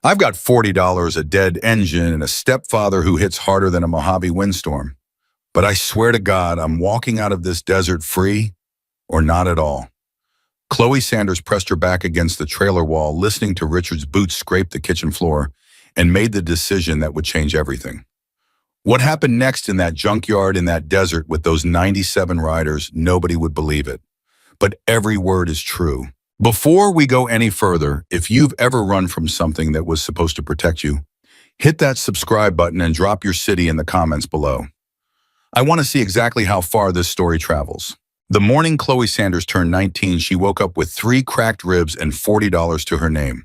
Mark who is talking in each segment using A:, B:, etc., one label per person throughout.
A: I've got $40, a dead engine, and a stepfather who hits harder than a Mojave windstorm. But I swear to God, I'm walking out of this desert free or not at all. Chloe Sanders pressed her back against the trailer wall, listening to Richard's boots scrape the kitchen floor, and made the decision that would change everything. What happened next in that junkyard in that desert with those 97 riders, nobody would believe it. But every word is true. Before we go any further, if you've ever run from something that was supposed to protect you, hit that subscribe button and drop your city in the comments below. I want to see exactly how far this story travels. The morning Chloe Sanders turned 19, she woke up with 3 cracked ribs and $40 to her name.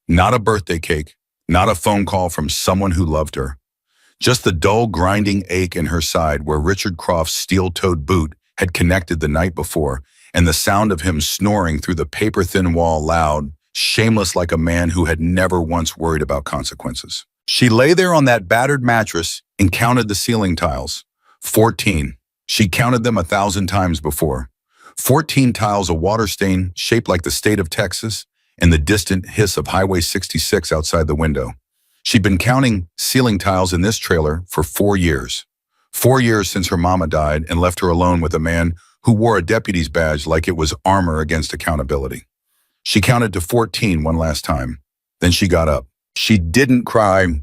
A: Not a birthday cake, not a phone call from someone who loved her. Just the dull, grinding ache in her side where Richard Croft's steel-toed boot had connected the night before, and the sound of him snoring through the paper-thin wall loud, shameless like a man who had never once worried about consequences. She lay there on that battered mattress and counted the ceiling tiles. 14. She counted them 1,000 times before. 14 tiles, a water stain shaped like the state of Texas, and the distant hiss of Highway 66 outside the window. She'd been counting ceiling tiles in this trailer for 4 years. 4 years since her mama died and left her alone with a man who wore a deputy's badge like it was armor against accountability. She counted to 14 one last time. Then she got up. She didn't cry.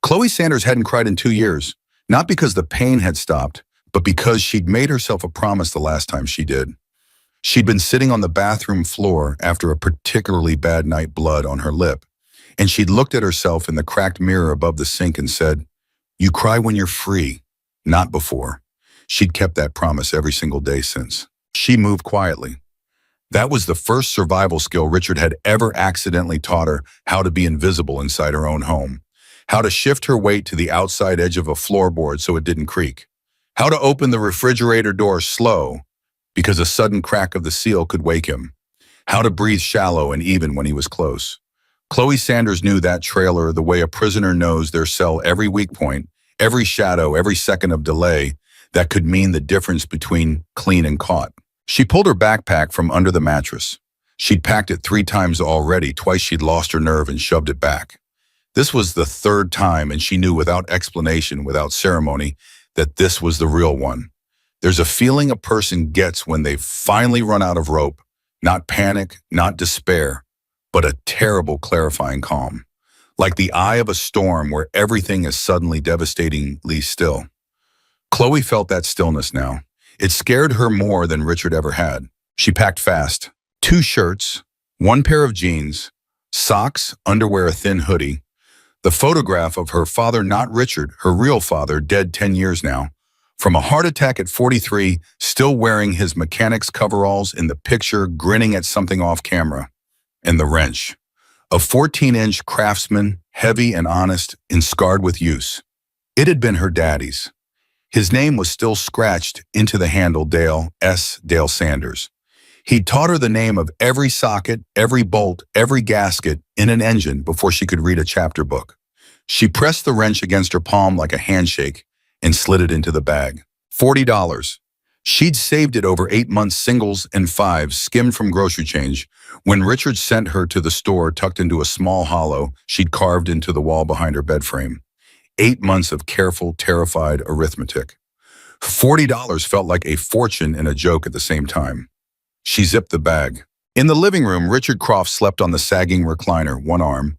A: Chloe Sanders hadn't cried in 2 years, not because the pain had stopped, but because she'd made herself a promise the last time she did. She'd been sitting on the bathroom floor after a particularly bad night, blood on her lip, and she'd looked at herself in the cracked mirror above the sink and said, "You cry when you're free, not before." She'd kept that promise every single day since. She moved quietly. That was the first survival skill Richard had ever accidentally taught her: how to be invisible inside her own home, how to shift her weight to the outside edge of a floorboard so it didn't creak, how to open the refrigerator door slow because a sudden crack of the seal could wake him, how to breathe shallow and even when he was close. Chloe Sanders knew that trailer the way a prisoner knows their cell, every weak point, every shadow, every second of delay that could mean the difference between clean and caught. She pulled her backpack from under the mattress. She'd packed it 3 times already. Twice she'd lost her nerve and shoved it back. This was the 3rd time, and she knew without explanation, without ceremony, that this was the real one. There's a feeling a person gets when they've finally run out of rope. Not panic, not despair, but a terrible clarifying calm. Like the eye of a storm where everything is suddenly devastatingly still. Chloe felt that stillness now. It scared her more than Richard ever had. She packed fast. 2 shirts, 1 pair of jeans, socks, underwear, a thin hoodie. The photograph of her father, not Richard, her real father, dead 10 years now. From a heart attack at 43, still wearing his mechanic's coveralls in the picture, grinning at something off camera. And the wrench. A 14-inch Craftsman, heavy and honest, and scarred with use. It had been her daddy's. His name was still scratched into the handle, Dale Sanders. He'd taught her the name of every socket, every bolt, every gasket in an engine before she could read a chapter book. She pressed the wrench against her palm like a handshake and slid it into the bag. $40. She'd saved it over 8 months, singles and fives, skimmed from grocery change, when Richard sent her to the store tucked into a small hollow she'd carved into the wall behind her bed frame. 8 months of careful, terrified arithmetic. $40 felt like a fortune and a joke at the same time. She zipped the bag. In the living room, Richard Croft slept on the sagging recliner, one arm,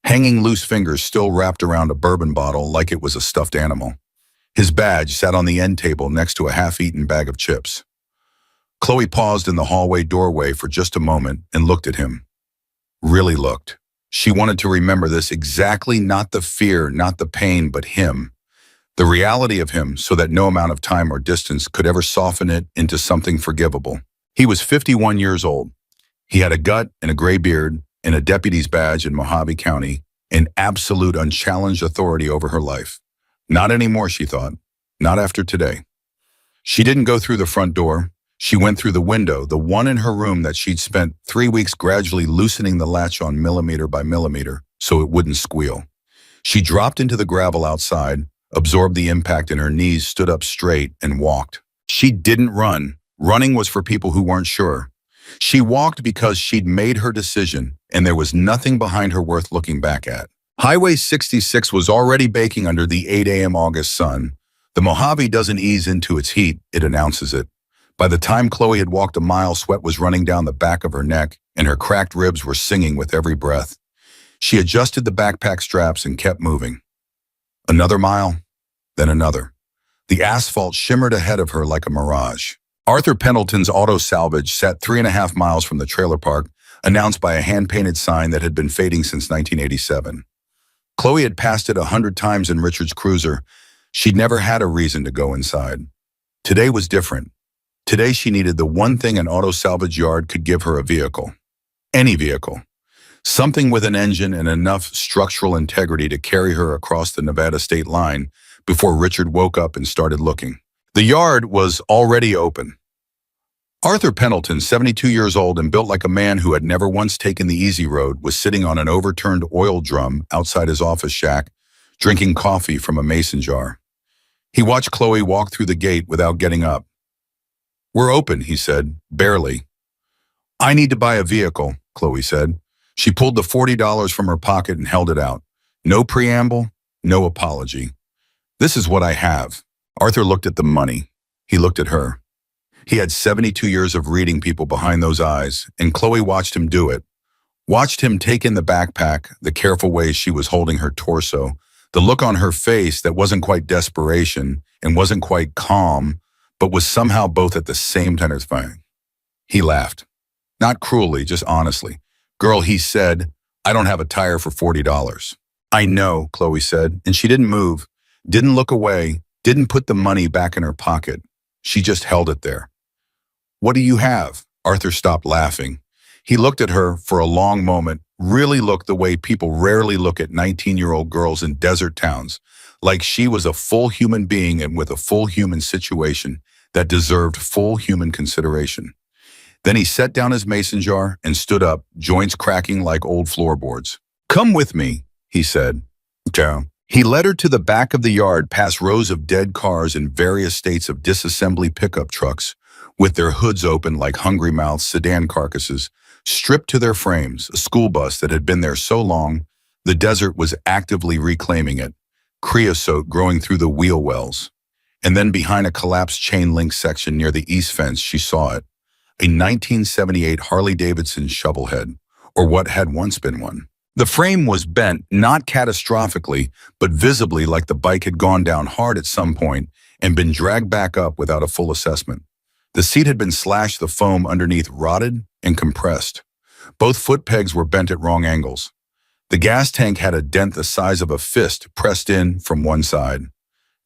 A: hanging loose fingers still wrapped around a bourbon bottle like it was a stuffed animal. His badge sat on the end table next to a half-eaten bag of chips. Chloe paused in the hallway doorway for just a moment and looked at him. Really looked. She wanted to remember this exactly, not the fear, not the pain, but him. The reality of him, so that no amount of time or distance could ever soften it into something forgivable. He was 51 years old. He had a gut and a gray beard and a deputy's badge in Mojave County, and absolute unchallenged authority over her life. Not anymore, she thought. Not after today. She didn't go through the front door. She went through the window, the one in her room that she'd spent 3 weeks gradually loosening the latch on millimeter by millimeter so it wouldn't squeal. She dropped into the gravel outside, absorbed the impact in her knees, stood up straight, and walked. She didn't run. Running was for people who weren't sure. She walked because she'd made her decision, and there was nothing behind her worth looking back at. Highway 66 was already baking under the 8 a.m. August sun. The Mojave doesn't ease into its heat, it announces it. By the time Chloe had walked a mile, sweat was running down the back of her neck, and her cracked ribs were singing with every breath. She adjusted the backpack straps and kept moving. Another mile, then another. The asphalt shimmered ahead of her like a mirage. Arthur Pendleton's auto salvage sat 3.5 miles from the trailer park, announced by a hand-painted sign that had been fading since 1987. Chloe had passed it 100 times in Richard's cruiser. She'd never had a reason to go inside. Today was different. Today she needed the one thing an auto salvage yard could give her: a vehicle. Any vehicle. Something with an engine and enough structural integrity to carry her across the Nevada state line before Richard woke up and started looking. The yard was already open. Arthur Pendleton, 72 years old and built like a man who had never once taken the easy road, was sitting on an overturned oil drum outside his office shack, drinking coffee from a mason jar. He watched Chloe walk through the gate without getting up. "We're open," he said, barely. "I need to buy a vehicle," Chloe said. She pulled the $40 from her pocket and held it out. No preamble, no apology. "This is what I have." Arthur looked at the money. He looked at her. He had 72 years of reading people behind those eyes, and Chloe watched him do it. Watched him take in the backpack, the careful way she was holding her torso, the look on her face that wasn't quite desperation and wasn't quite calm, but was somehow both at the same time terrifying. He laughed. Not cruelly, just honestly. "Girl," he said, "I don't have a tire for $40. "I know," Chloe said, and she didn't move, didn't look away, didn't put the money back in her pocket. She just held it there. "What do you have?" Arthur stopped laughing. He looked at her for a long moment, really looked the way people rarely look at 19-year-old girls in desert towns, like she was a full human being and with a full human situation that deserved full human consideration. Then he set down his mason jar and stood up, joints cracking like old floorboards. "Come with me," he said. "Okay." He led her to the back of the yard, past rows of dead cars in various states of disassembly pickup trucks, with their hoods open like hungry-mouthed sedan carcasses, stripped to their frames, a school bus that had been there so long, the desert was actively reclaiming it, creosote growing through the wheel wells. And then behind a collapsed chain-link section near the east fence, she saw it, a 1978 Harley-Davidson shovelhead, or what had once been one. The frame was bent, not catastrophically, but visibly like the bike had gone down hard at some point and been dragged back up without a full assessment. The seat had been slashed, the foam underneath rotted and compressed. Both foot pegs were bent at wrong angles. The gas tank had a dent the size of a fist pressed in from one side.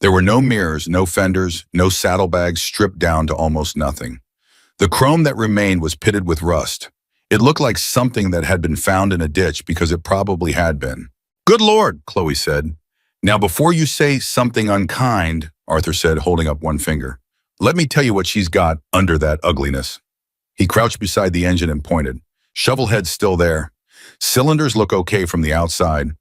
A: There were no mirrors, no fenders, no saddlebags, stripped down to almost nothing. The chrome that remained was pitted with rust. It looked like something that had been found in a ditch, because it probably had been. "Good Lord," Chloe said. "Now before you say something unkind," Arthur said, holding up one finger, "let me tell you what she's got under that ugliness." He crouched beside the engine and pointed. "Shovelhead's still there. Cylinders look okay from the outside.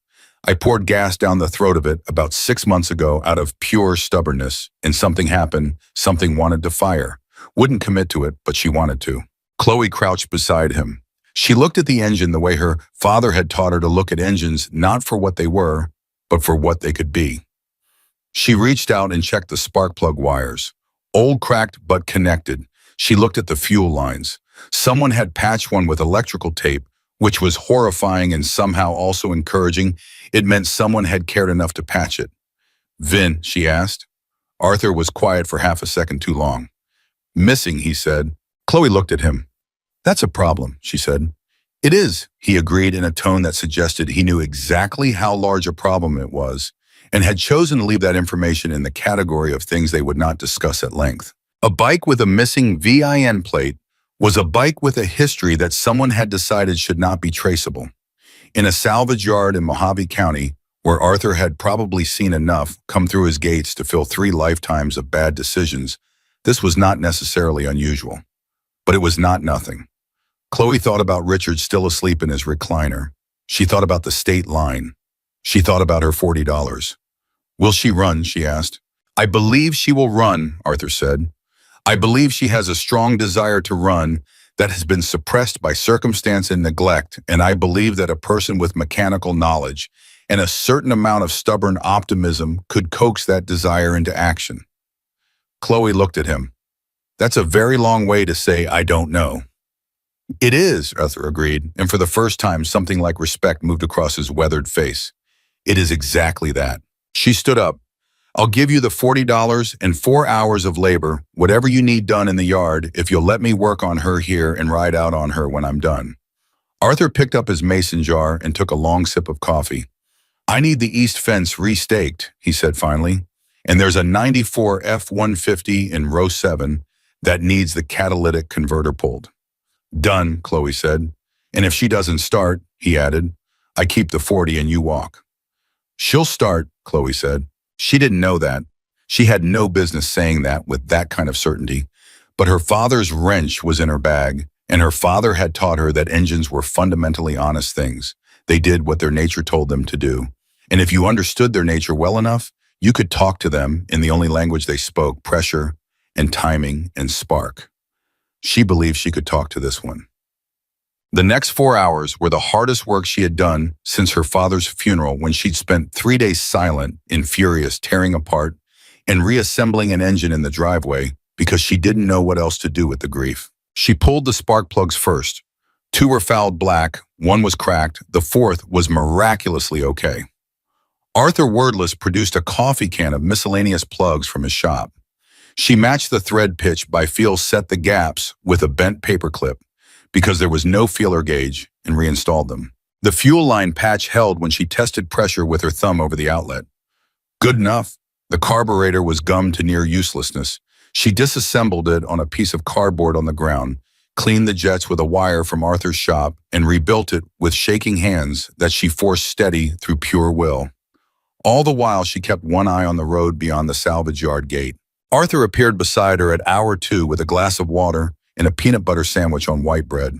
A: I poured gas down the throat of it about 6 months ago out of pure stubbornness, and something happened. Something wanted to fire. Wouldn't commit to it, but she wanted to." Chloe crouched beside him. She looked at the engine the way her father had taught her to look at engines, not for what they were, but for what they could be. She reached out and checked the spark plug wires. Old, cracked, but connected. She looked at the fuel lines. Someone had patched one with electrical tape, which was horrifying and somehow also encouraging. It meant someone had cared enough to patch it. "Vin?" she asked. Arthur was quiet for half a second too long. "Missing," he said. Chloe looked at him. "That's a problem," she said. "It is," he agreed in a tone that suggested he knew exactly how large a problem it was, and had chosen to leave that information in the category of things they would not discuss at length. A bike with a missing VIN plate was a bike with a history that someone had decided should not be traceable. In a salvage yard in Mojave County, where Arthur had probably seen enough come through his gates to fill 3 lifetimes of bad decisions, this was not necessarily unusual. But it was not nothing. Chloe thought about Richard still asleep in his recliner. She thought about the state line. She thought about her $40. "Will she run?" she asked. "I believe she will run," Arthur said. "I believe she has a strong desire to run, that has been suppressed by circumstance and neglect, and I believe that a person with mechanical knowledge and a certain amount of stubborn optimism could coax that desire into action. Chloe looked at him. That's a very long way to say, I don't know. It is, Arthur agreed, and for the first time something like respect moved across his weathered face. It is exactly that. She stood up. I'll give you the $40 and 4 hours of labor, whatever you need done in the yard, if you'll let me work on her here and ride out on her when I'm done. Arthur picked up his mason jar and took a long sip of coffee. I need the east fence restaked, he said finally, and there's a 94 F-150 in row 7 that needs the catalytic converter pulled. Done, Chloe said. And if she doesn't start, he added, I keep the 40 and you walk. She'll start, Chloe said. She didn't know that. She had no business saying that with that kind of certainty. But her father's wrench was in her bag, and her father had taught her that engines were fundamentally honest things. They did what their nature told them to do. And if you understood their nature well enough, you could talk to them in the only language they spoke, pressure and timing and spark. She believed she could talk to this one. The next 4 hours were the hardest work she had done since her father's funeral, when she'd spent 3 days silent and furious, tearing apart and reassembling an engine in the driveway because she didn't know what else to do with the grief. She pulled the spark plugs first. 2 were fouled black, 1 was cracked, the 4th was miraculously okay. Arthur, wordless, produced a coffee can of miscellaneous plugs from his shop. She matched the thread pitch by feel, set the gaps with a bent paper clip, because there was no feeler gauge, and reinstalled them. The fuel line patch held when she tested pressure with her thumb over the outlet. Good enough. The carburetor was gummed to near uselessness. She disassembled it on a piece of cardboard on the ground, cleaned the jets with a wire from Arthur's shop, and rebuilt it with shaking hands that she forced steady through pure will. All the while, she kept one eye on the road beyond the salvage yard gate. Arthur appeared beside her at hour 2 with a glass of water and a peanut butter sandwich on white bread.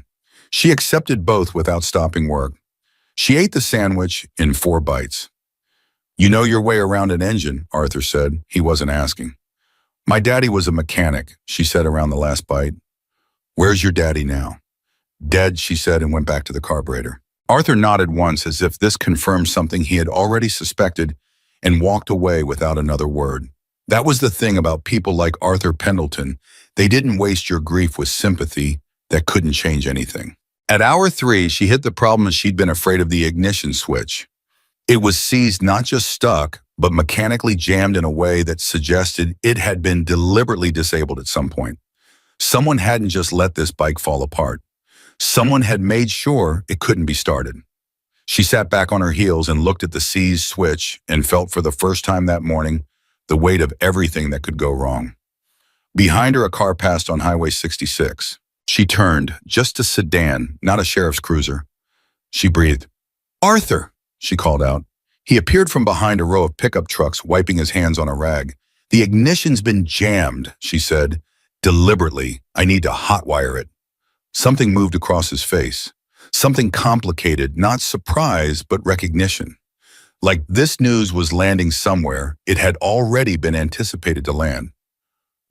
A: She accepted both without stopping work. She ate the sandwich in 4 bites. You know your way around an engine, Arthur said. He wasn't asking. My daddy was a mechanic, she said around the last bite. Where's your daddy now? Dead, she said, and went back to the carburetor. Arthur nodded once as if this confirmed something he had already suspected, and walked away without another word. That was the thing about people like Arthur Pendleton. They didn't waste your grief with sympathy that couldn't change anything. At hour 3, she hit the problem she'd been afraid of: the ignition switch. It was seized, not just stuck, but mechanically jammed in a way that suggested it had been deliberately disabled at some point. Someone hadn't just let this bike fall apart. Someone had made sure it couldn't be started. She sat back on her heels and looked at the seized switch and felt for the first time that morning the weight of everything that could go wrong. Behind her, a car passed on Highway 66. She turned, just a sedan, not a sheriff's cruiser. She breathed. Arthur, she called out. He appeared from behind a row of pickup trucks, wiping his hands on a rag. The ignition's been jammed, she said. Deliberately, I need to hotwire it. Something moved across his face. Something complicated, not surprise, but recognition. Like this news was landing somewhere, it had already been anticipated to land.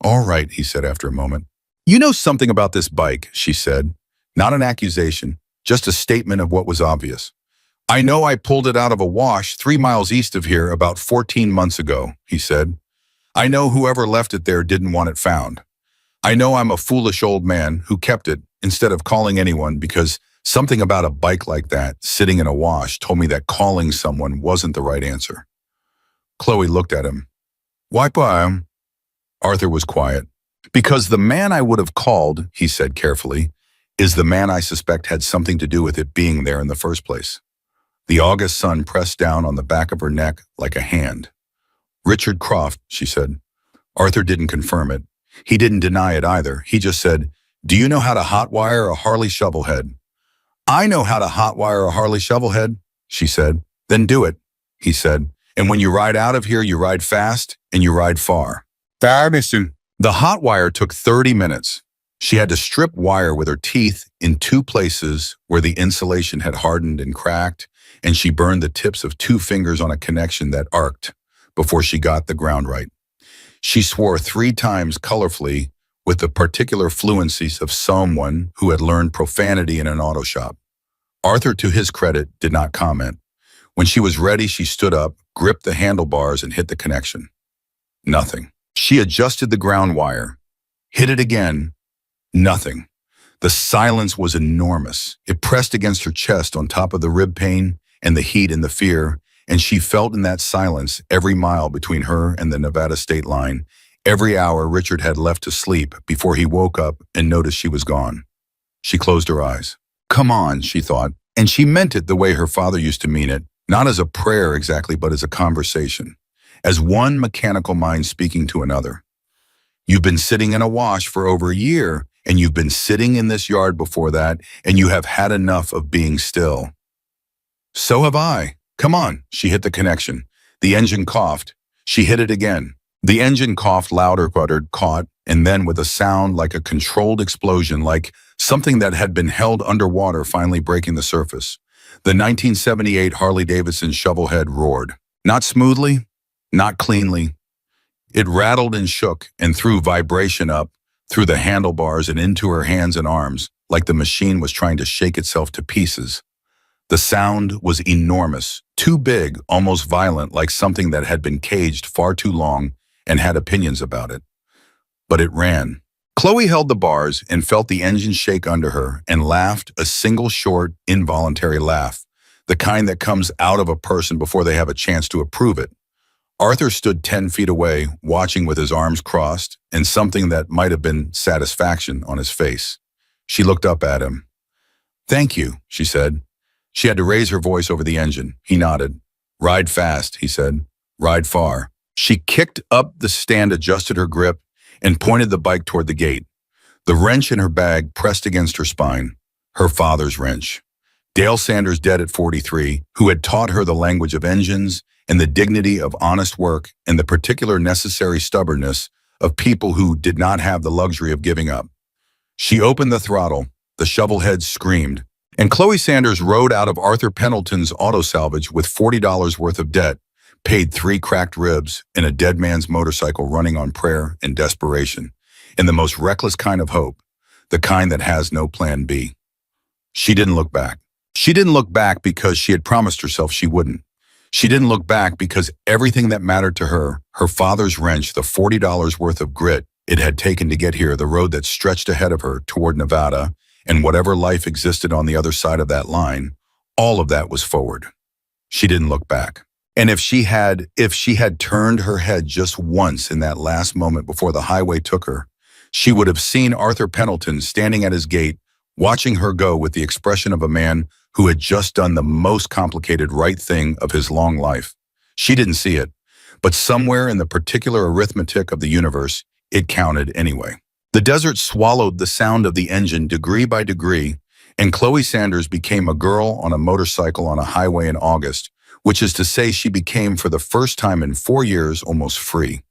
A: All right, he said after a moment. You know something about this bike, she said. Not an accusation, just a statement of what was obvious. I know I pulled it out of a wash 3 miles east of here about 14 months ago, he said. I know whoever left it there didn't want it found. I know I'm a foolish old man who kept it instead of calling anyone, because something about a bike like that sitting in a wash told me that calling someone wasn't the right answer. Chloe looked at him. Why buy him? Arthur was quiet. Because the man I would have called, he said carefully, is the man I suspect had something to do with it being there in the first place. The August sun pressed down on the back of her neck like a hand. Richard Croft, she said. Arthur didn't confirm it. He didn't deny it either. He just said, do you know how to hotwire a Harley shovelhead? I know how to hotwire a Harley shovelhead, she said. Then do it, he said. And when you ride out of here, you ride fast and you ride far. The hotwire took 30 minutes. She had to strip wire with her teeth in 2 places where the insulation had hardened and cracked, and she burned the tips of 2 fingers on a connection that arced before she got the ground right. She swore 3 times colorfully with the particular fluencies of someone who had learned profanity in an auto shop. Arthur, to his credit, did not comment. When she was ready, she stood up, gripped the handlebars, and hit the connection. Nothing. She adjusted the ground wire, hit it again. Nothing. The silence was enormous. It pressed against her chest on top of the rib pain and the heat and the fear, and she felt in that silence every mile between her and the Nevada state line, every hour Richard had left to sleep before he woke up and noticed she was gone. She closed her eyes. Come on, she thought, and she meant it the way her father used to mean it, not as a prayer exactly, but as a conversation, as one mechanical mind speaking to another. You've been sitting in a wash for over a year, and you've been sitting in this yard before that, and you have had enough of being still. So have I. Come on, she hit the connection. The engine coughed. She hit it again. The engine coughed louder, buttered, caught, and then with a sound like a controlled explosion, like something that had been held underwater finally breaking the surface. The 1978 Harley-Davidson shovelhead roared. Not smoothly, not cleanly. It rattled and shook and threw vibration up through the handlebars and into her hands and arms, like the machine was trying to shake itself to pieces. The sound was enormous, too big, almost violent, like something that had been caged far too long and had opinions about it. But it ran. Chloe held the bars and felt the engine shake under her and laughed a single short, involuntary laugh, the kind that comes out of a person before they have a chance to approve it. Arthur stood 10 feet away, watching with his arms crossed and something that might have been satisfaction on his face. She looked up at him. Thank you, she said. She had to raise her voice over the engine. He nodded. Ride fast, he said. Ride far. She kicked up the stand, adjusted her grip, and pointed the bike toward the gate. The wrench in her bag pressed against her spine. Her father's wrench. Dale Sanders, dead at 43, who had taught her the language of engines and the dignity of honest work and the particular necessary stubbornness of people who did not have the luxury of giving up. She opened the throttle. The shovelhead screamed. And Chloe Sanders rode out of Arthur Pendleton's auto salvage with $40 worth of debt, paid 3 cracked ribs, and a dead man's motorcycle running on prayer and desperation, in the most reckless kind of hope, the kind that has no plan B. She didn't look back. She didn't look back because she had promised herself she wouldn't. She didn't look back because everything that mattered to her, her father's wrench, the $40 worth of grit it had taken to get here, the road that stretched ahead of her toward Nevada, and whatever life existed on the other side of that line, all of that was forward. She didn't look back. And if she had turned her head just once in that last moment before the highway took her, she would have seen Arthur Pendleton standing at his gate, watching her go with the expression of a man who had just done the most complicated right thing of his long life. She didn't see it, but somewhere in the particular arithmetic of the universe, it counted anyway. The desert swallowed the sound of the engine degree by degree, and Chloe Sanders became a girl on a motorcycle on a highway in August, which is to say she became for the first time in 4 years almost free.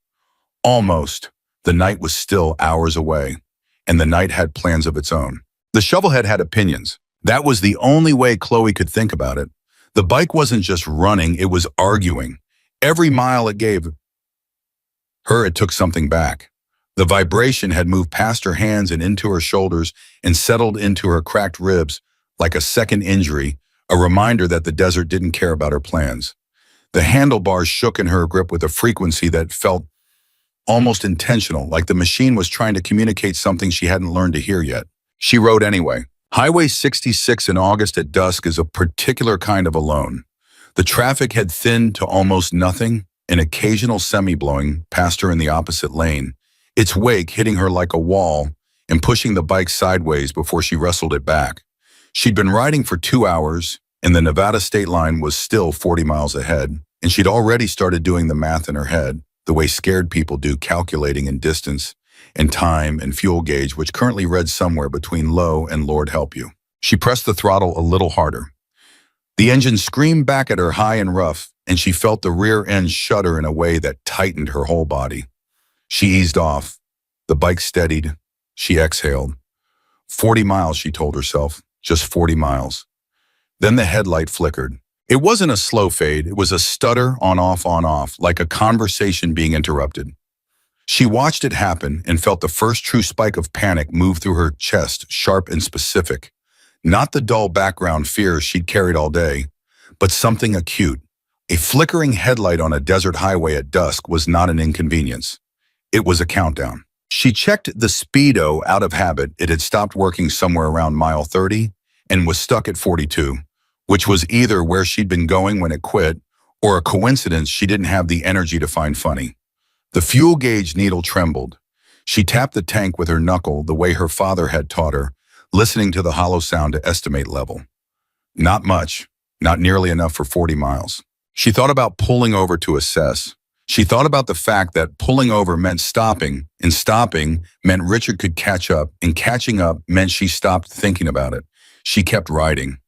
A: Almost. The night was still hours away, and the night had plans of its own. The shovelhead had opinions. That was the only way Chloe could think about it. The bike wasn't just running, it was arguing. Every mile it gave her, it took something back. The vibration had moved past her hands and into her shoulders and settled into her cracked ribs like a second injury, a reminder that the desert didn't care about her plans. The handlebars shook in her grip with a frequency that felt almost intentional, like the machine was trying to communicate something she hadn't learned to hear yet. She rode anyway. Highway 66 in August at dusk is a particular kind of alone. The traffic had thinned to almost nothing, an occasional semi blowing past her in the opposite lane, its wake hitting her like a wall and pushing the bike sideways before she wrestled it back. She'd been riding for 2 hours, and the Nevada state line was still 40 miles ahead, and she'd already started doing the math in her head, the way scared people do, calculating in distance and time and fuel gauge, which currently read somewhere between low and Lord help you. She pressed the throttle a little harder. The engine screamed back at her high and rough, and she felt the rear end shudder in a way that tightened her whole body. She eased off. The bike steadied. She exhaled. 40 miles, she told herself. Just 40 miles. Then the headlight flickered. It wasn't a slow fade. It was a stutter on off, like a conversation being interrupted. She watched it happen and felt the first true spike of panic move through her chest, sharp and specific. Not the dull background fears she'd carried all day, but something acute. A flickering headlight on a desert highway at dusk was not an inconvenience. It was a countdown. She checked the speedo out of habit. It had stopped working somewhere around mile 30 and was stuck at 42, which was either where she'd been going when it quit or a coincidence she didn't have the energy to find funny. The fuel gauge needle trembled. She tapped the tank with her knuckle the way her father had taught her, listening to the hollow sound to estimate level. Not much, not nearly enough for 40 miles. She thought about pulling over to assess. She thought about the fact that pulling over meant stopping, and stopping meant Richard could catch up, and catching up meant she stopped thinking about it. She kept riding.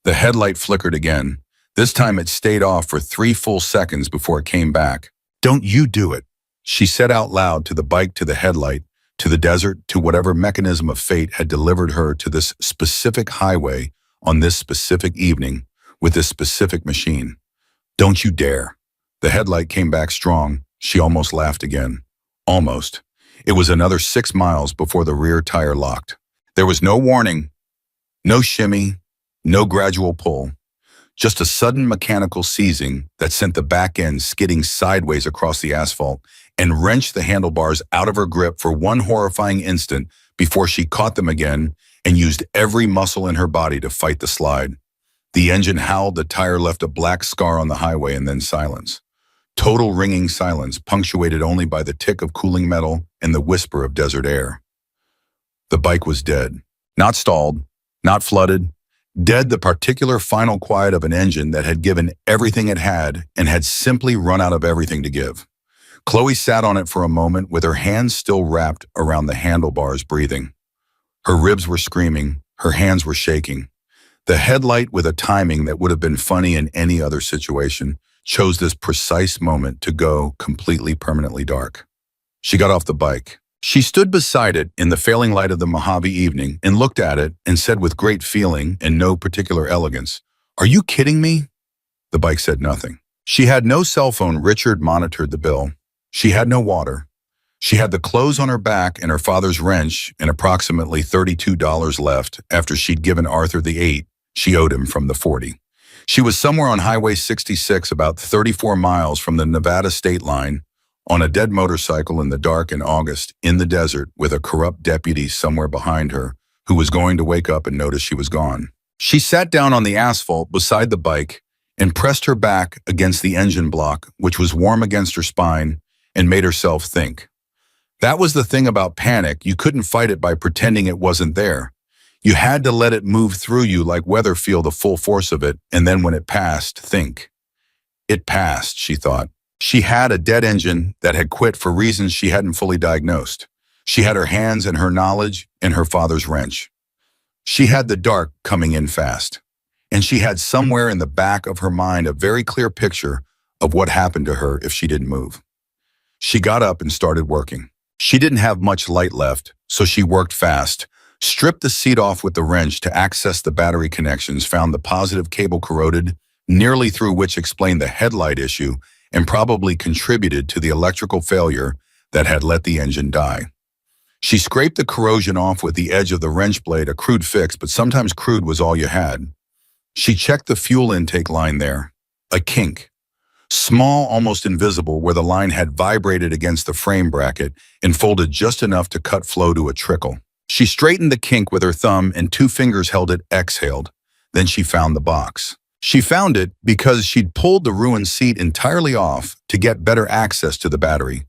A: The headlight flickered again. This time it stayed off for 3 full seconds before it came back. "Don't you do it," she said out loud, to the bike, to the headlight, to the desert, to whatever mechanism of fate had delivered her to this specific highway on this specific evening with this specific machine. "Don't you dare." The headlight came back strong. She almost laughed again. Almost. It was another 6 miles before the rear tire locked. There was no warning, no shimmy, no gradual pull. Just a sudden mechanical seizing that sent the back end skidding sideways across the asphalt and wrenched the handlebars out of her grip for one horrifying instant before she caught them again and used every muscle in her body to fight the slide. The engine howled, the tire left a black scar on the highway, and then silence. Total ringing silence, punctuated only by the tick of cooling metal and the whisper of desert air. The bike was dead. Not stalled, not flooded. Dead, the particular final quiet of an engine that had given everything it had and had simply run out of everything to give. Chloe sat on it for a moment with her hands still wrapped around the handlebars, breathing. Her ribs were screaming, her hands were shaking. The headlight, with a timing that would have been funny in any other situation, chose this precise moment to go completely permanently dark. She got off the bike. She stood beside it in the failing light of the Mojave evening and looked at it and said with great feeling and no particular elegance, "Are you kidding me?" The bike said nothing. She had no cell phone. Richard monitored the bill. She had no water. She had the clothes on her back and her father's wrench and approximately $32 left after she'd given Arthur the 8 she owed him from the 40. She was somewhere on Highway 66, about 34 miles from the Nevada state line, on a dead motorcycle in the dark in August, in the desert, with a corrupt deputy somewhere behind her who was going to wake up and notice she was gone. She sat down on the asphalt beside the bike and pressed her back against the engine block, which was warm against her spine, and made herself think. That was the thing about panic. You couldn't fight it by pretending it wasn't there. You had to let it move through you like weather, feel the full force of it, and then when it passed, think. It passed, she thought. She had a dead engine that had quit for reasons she hadn't fully diagnosed. She had her hands and her knowledge and her father's wrench. She had the dark coming in fast. And she had somewhere in the back of her mind a very clear picture of what happened to her if she didn't move. She got up and started working. She didn't have much light left, so she worked fast, stripped the seat off with the wrench to access the battery connections, found the positive cable corroded, nearly through, which explained the headlight issue and probably contributed to the electrical failure that had let the engine die. She scraped the corrosion off with the edge of the wrench blade, a crude fix, but sometimes crude was all you had. She checked the fuel intake line there, a kink. Small, almost invisible, where the line had vibrated against the frame bracket and folded just enough to cut flow to a trickle. She straightened the kink with her thumb and 2 fingers held it, exhaled. Then she found the box. She found it because she'd pulled the ruined seat entirely off to get better access to the battery.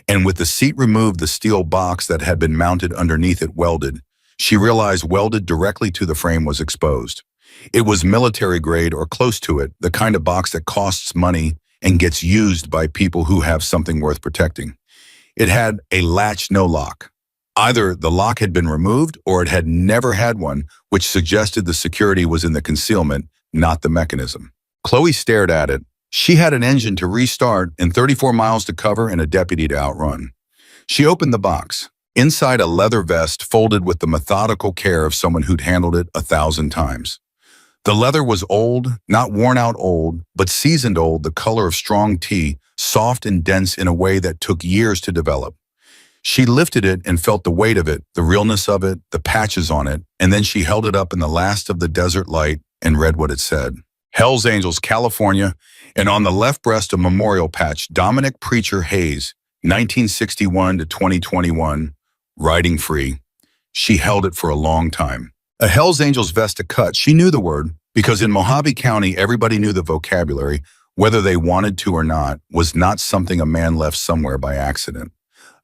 A: And with the seat removed, the steel box that had been mounted underneath it welded. She realized welded directly to the frame was exposed. It was military grade or close to it, the kind of box that costs money and gets used by people who have something worth protecting. It had a latch, no lock. Either the lock had been removed or it had never had one, which suggested the security was in the concealment, not the mechanism. Chloe stared at it. She had an engine to restart and 34 miles to cover and a deputy to outrun. She opened the box. Inside, a leather vest folded with the methodical care of someone who'd handled it 1,000 times. The leather was old, not worn out old, but seasoned old, the color of strong tea, soft and dense in a way that took years to develop. She lifted it and felt the weight of it, the realness of it, the patches on it, and then she held it up in the last of the desert light and read what it said. Hell's Angels, California, and on the left breast a memorial patch, Dominic Preacher Hayes, 1961 to 2021, riding free. She held it for a long time. A Hell's Angels vest to cut, she knew the word, because in Mojave County everybody knew the vocabulary, whether they wanted to or not, was not something a man left somewhere by accident.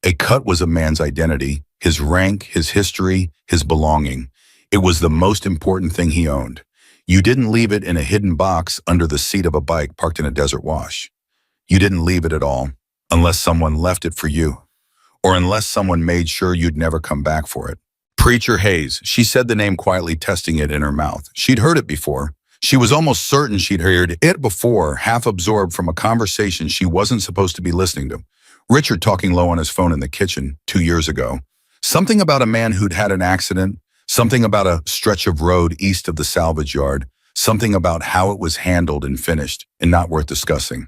A: A cut was a man's identity, his rank, his history, his belonging. It was the most important thing he owned. You didn't leave it in a hidden box under the seat of a bike parked in a desert wash. You didn't leave it at all, unless someone left it for you, or unless someone made sure you'd never come back for it. Preacher Hayes, she said the name quietly, testing it in her mouth. She'd heard it before. She was almost certain she'd heard it before, half absorbed from a conversation she wasn't supposed to be listening to. Richard talking low on his phone in the kitchen 2 years ago. Something about a man who'd had an accident, something about a stretch of road east of the salvage yard, something about how it was handled and finished and not worth discussing.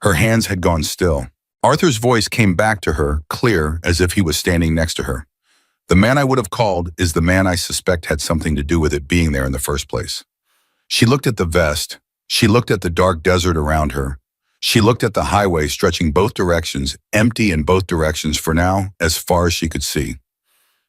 A: Her hands had gone still. Arthur's voice came back to her, clear, as if he was standing next to her. The man I would have called is the man I suspect had something to do with it being there in the first place. She looked at the vest. She looked at the dark desert around her. She looked at the highway stretching both directions, empty in both directions for now, as far as she could see.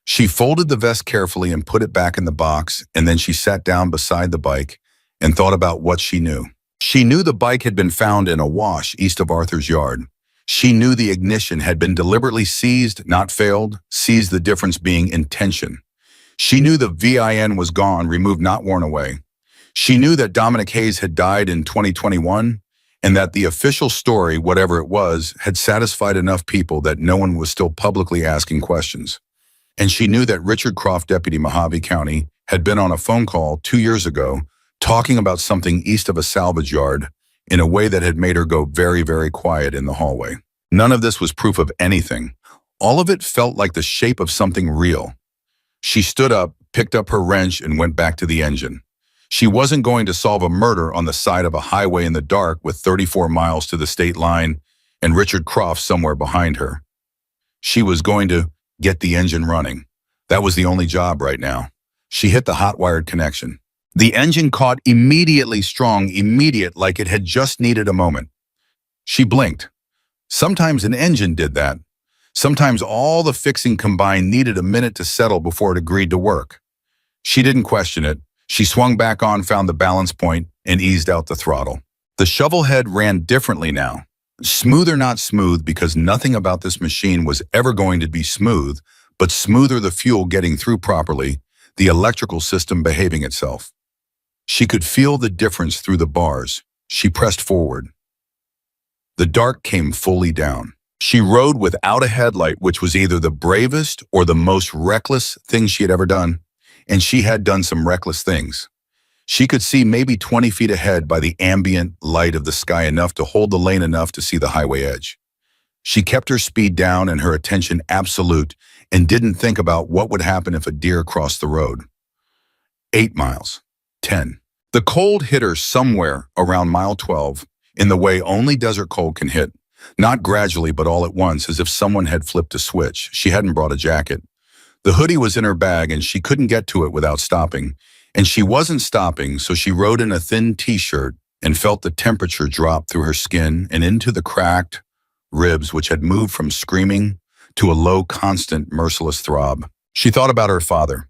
A: She folded the vest carefully and put it back in the box, and then she sat down beside the bike and thought about what she knew. She knew the bike had been found in a wash east of Arthur's yard. She knew the ignition had been deliberately seized, not failed, seized, the difference being intention. She knew the VIN was gone, removed, not worn away. She knew that Dominic Hayes had died in 2021, and that the official story, whatever it was, had satisfied enough people that no one was still publicly asking questions. And she knew that Richard Croft, Deputy Mojave County, had been on a phone call 2 years ago talking about something east of a salvage yard in a way that had made her go very, very quiet in the hallway. None of this was proof of anything. All of it felt like the shape of something real. She stood up, picked up her wrench, and went back to the engine. She wasn't going to solve a murder on the side of a highway in the dark with 34 miles to the state line and Richard Croft somewhere behind her. She was going to get the engine running. That was the only job right now. She hit the hot-wired connection. The engine caught immediately, strong, immediate, like it had just needed a moment. She blinked. Sometimes an engine did that. Sometimes all the fixing combined needed a minute to settle before it agreed to work. She didn't question it. She swung back on, found the balance point, and eased out the throttle. The shovel head ran differently now. Smooth or not smooth, because nothing about this machine was ever going to be smooth, but smoother the fuel getting through properly, the electrical system behaving itself. She could feel the difference through the bars. She pressed forward. The dark came fully down. She rode without a headlight, which was either the bravest or the most reckless thing she had ever done. And she had done some reckless things. She could see maybe 20 feet ahead by the ambient light of the sky, enough to hold the lane, enough to see the highway edge. She kept her speed down and her attention absolute and didn't think about what would happen if a deer crossed the road. 8 miles. 10. The cold hit her somewhere around mile 12 in the way only desert cold can hit. Not gradually, but all at once, as if someone had flipped a switch. She hadn't brought a jacket. The hoodie was in her bag and she couldn't get to it without stopping. And she wasn't stopping, so she rode in a thin t-shirt and felt the temperature drop through her skin and into the cracked ribs, which had moved from screaming to a low, constant, merciless throb. She thought about her father.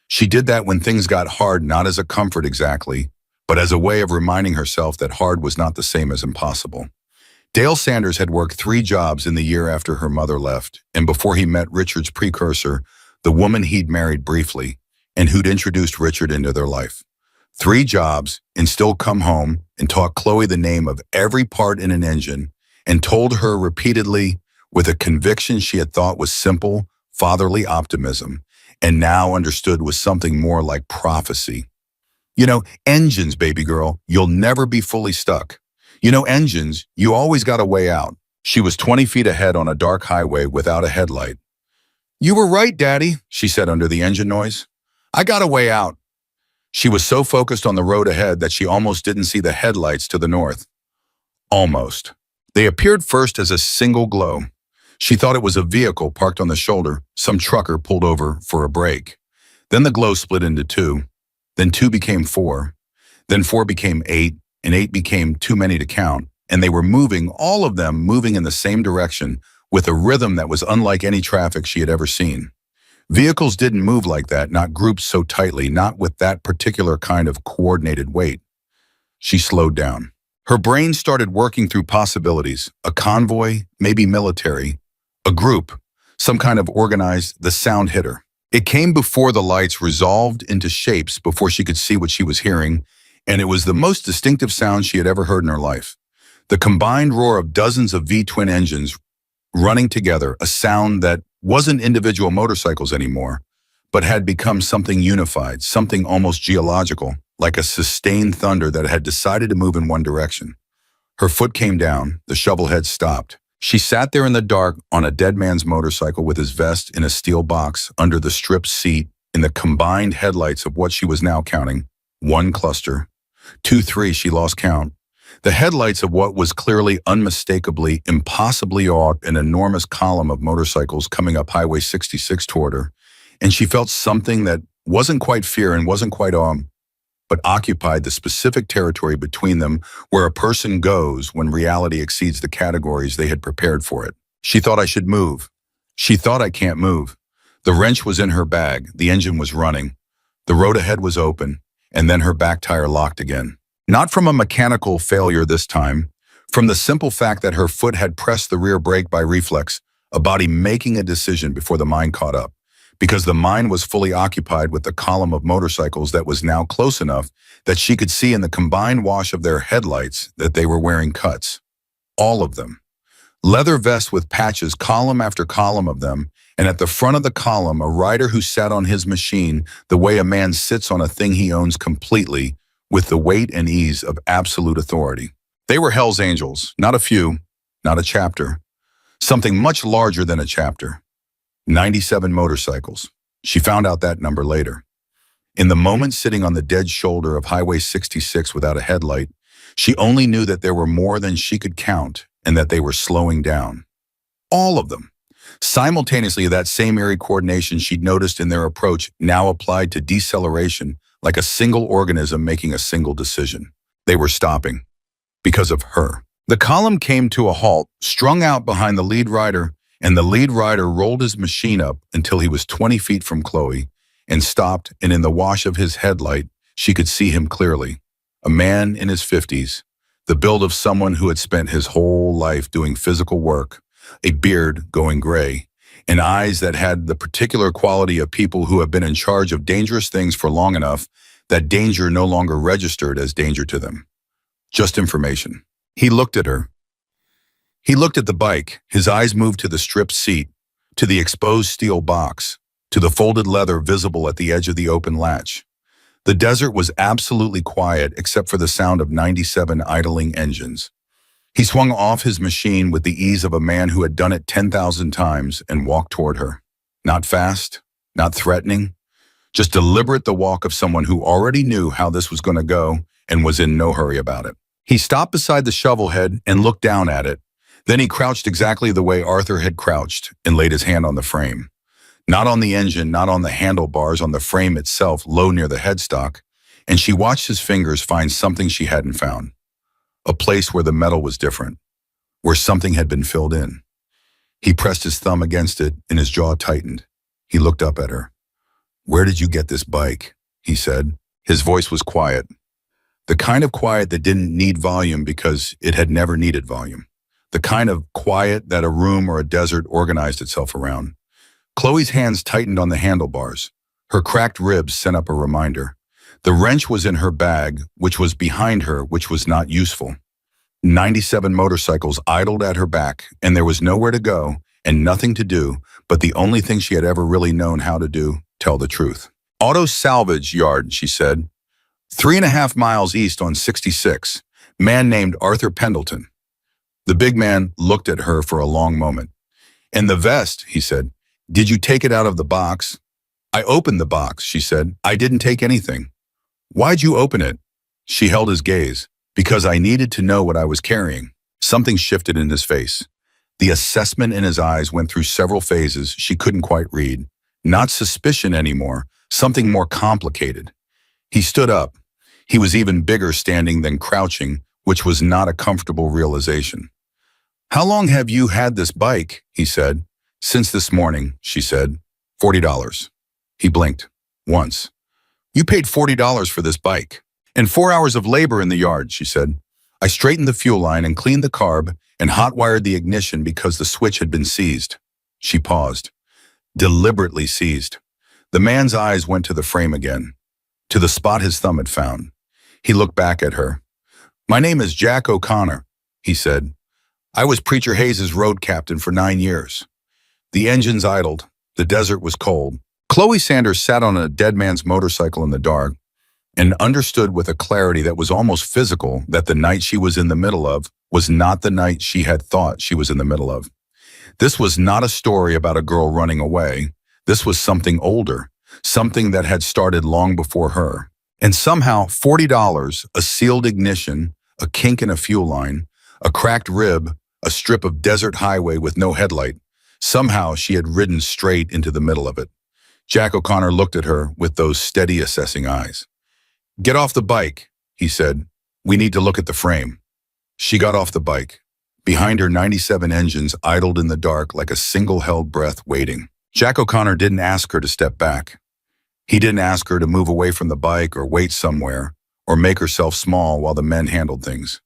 A: She did that when things got hard, not as a comfort exactly, but as a way of reminding herself that hard was not the same as impossible. Dale Sanders had worked 3 jobs in the year after her mother left, and before he met Richard's precursor, the woman he'd married briefly, and who'd introduced Richard into their life. 3 jobs, and still come home and taught Chloe the name of every part in an engine, and told her repeatedly, with a conviction she had thought was simple, fatherly optimism, and now understood was something more like prophecy. You know, engines, baby girl, you'll never be fully stuck. You know, engines, you always got a way out. She was 20 feet ahead on a dark highway without a headlight. "You were right, Daddy," she said under the engine noise. "I got a way out." She was so focused on the road ahead that she almost didn't see the headlights to the north. Almost. They appeared first as a single glow. She thought it was a vehicle parked on the shoulder, some trucker pulled over for a break. Then the glow split into two. Then two became four. Then four became eight, and eight became too many to count. And they were moving, all of them moving in the same direction, with a rhythm that was unlike any traffic she had ever seen. Vehicles didn't move like that, not grouped so tightly, not with that particular kind of coordinated weight. She slowed down. Her brain started working through possibilities, a convoy, maybe military, a group, some kind of organized, the sound hit her. It came before the lights resolved into shapes before she could see what she was hearing, and it was the most distinctive sound she had ever heard in her life. The combined roar of dozens of V-twin engines running together, a sound that wasn't individual motorcycles anymore, but had become something unified, something almost geological, like a sustained thunder that had decided to move in one direction. Her foot came down, the shovel head stopped. She sat there in the dark on a dead man's motorcycle with his vest in a steel box under the stripped seat in the combined headlights of what she was now counting. One cluster. Two, three, she lost count. The headlights of what was clearly, unmistakably, impossibly an enormous column of motorcycles coming up Highway 66 toward her, and she felt something that wasn't quite fear and wasn't quite awe, but occupied the specific territory between them where a person goes when reality exceeds the categories they had prepared for it. She thought, I should move. She thought, I can't move. The wrench was in her bag, the engine was running. The road ahead was open, and then her back tire locked again. Not from a mechanical failure this time, from the simple fact that her foot had pressed the rear brake by reflex, a body making a decision before the mind caught up, because the mind was fully occupied with the column of motorcycles that was now close enough that she could see in the combined wash of their headlights that they were wearing cuts. All of them. Leather vests with patches, column after column of them, and at the front of the column, a rider who sat on his machine the way a man sits on a thing he owns completely, with the weight and ease of absolute authority. They were Hell's Angels, not a few, not a chapter. Something much larger than a chapter. 97 motorcycles. She found out that number later. In the moment sitting on the dead shoulder of Highway 66 without a headlight, she only knew that there were more than she could count and that they were slowing down. All of them. Simultaneously, that same eerie coordination she'd noticed in their approach now applied to deceleration, like a single organism making a single decision. They were stopping. Because of her. The column came to a halt, strung out behind the lead rider, and the lead rider rolled his machine up until he was 20 feet from Chloe, and stopped, and in the wash of his headlight, she could see him clearly. A man in his 50s, the build of someone who had spent his whole life doing physical work, a beard going gray, and eyes that had the particular quality of people who have been in charge of dangerous things for long enough that danger no longer registered as danger to them. Just information. He looked at her. He looked at the bike. His eyes moved to the stripped seat, to the exposed steel box, to the folded leather visible at the edge of the open latch. The desert was absolutely quiet except for the sound of 97 idling engines. He swung off his machine with the ease of a man who had done it 10,000 times and walked toward her. Not fast, not threatening, just deliberate, the walk of someone who already knew how this was going to go and was in no hurry about it. He stopped beside the shovel head and looked down at it. Then he crouched exactly the way Arthur had crouched and laid his hand on the frame. Not on the engine, not on the handlebars, on the frame itself, low near the headstock, and she watched his fingers find something she hadn't found. A place where the metal was different, where something had been filled in. He pressed his thumb against it and his jaw tightened. He looked up at her. "Where did you get this bike?" he said. His voice was quiet. The kind of quiet that didn't need volume because it had never needed volume. The kind of quiet that a room or a desert organized itself around. Chloe's hands tightened on the handlebars. Her cracked ribs sent up a reminder. The wrench was in her bag, which was behind her, which was not useful. 97 motorcycles idled at her back, and there was nowhere to go and nothing to do, but the only thing she had ever really known how to do, tell the truth. "Auto salvage yard," she said. 3.5 miles east on 66. Man named Arthur Pendleton. The big man looked at her for a long moment. "And the vest," he said. "Did you take it out of the box?" "I opened the box," she said. "I didn't take anything." "Why'd you open it?" She held his gaze. "Because I needed to know what I was carrying." Something shifted in his face. The assessment in his eyes went through several phases she couldn't quite read. Not suspicion anymore, something more complicated. He stood up. He was even bigger standing than crouching, which was not a comfortable realization. "How long have you had this bike?" he said. "Since this morning," she said. $40. He blinked. Once. "You paid $40 for this bike." "And 4 hours of labor in the yard," she said. "I straightened the fuel line and cleaned the carb and hot-wired the ignition because the switch had been seized." She paused. Deliberately seized. The man's eyes went to the frame again, to the spot his thumb had found. He looked back at her. "My name is Jack O'Connor," he said. "I was Preacher Hayes's road captain for 9 years." The engines idled. The desert was cold. Chloe Sanders sat on a dead man's motorcycle in the dark and understood with a clarity that was almost physical that the night she was in the middle of was not the night she had thought she was in the middle of. This was not a story about a girl running away. This was something older, something that had started long before her. And somehow $40, a sealed ignition, a kink in a fuel line, a cracked rib, a strip of desert highway with no headlight, somehow she had ridden straight into the middle of it. Jack O'Connor looked at her with those steady, assessing eyes. "Get off the bike," he said. "We need to look at the frame." She got off the bike. Behind her, 97 engines idled in the dark like a single held breath waiting. Jack O'Connor didn't ask her to step back. He didn't ask her to move away from the bike or wait somewhere or make herself small while the men handled things.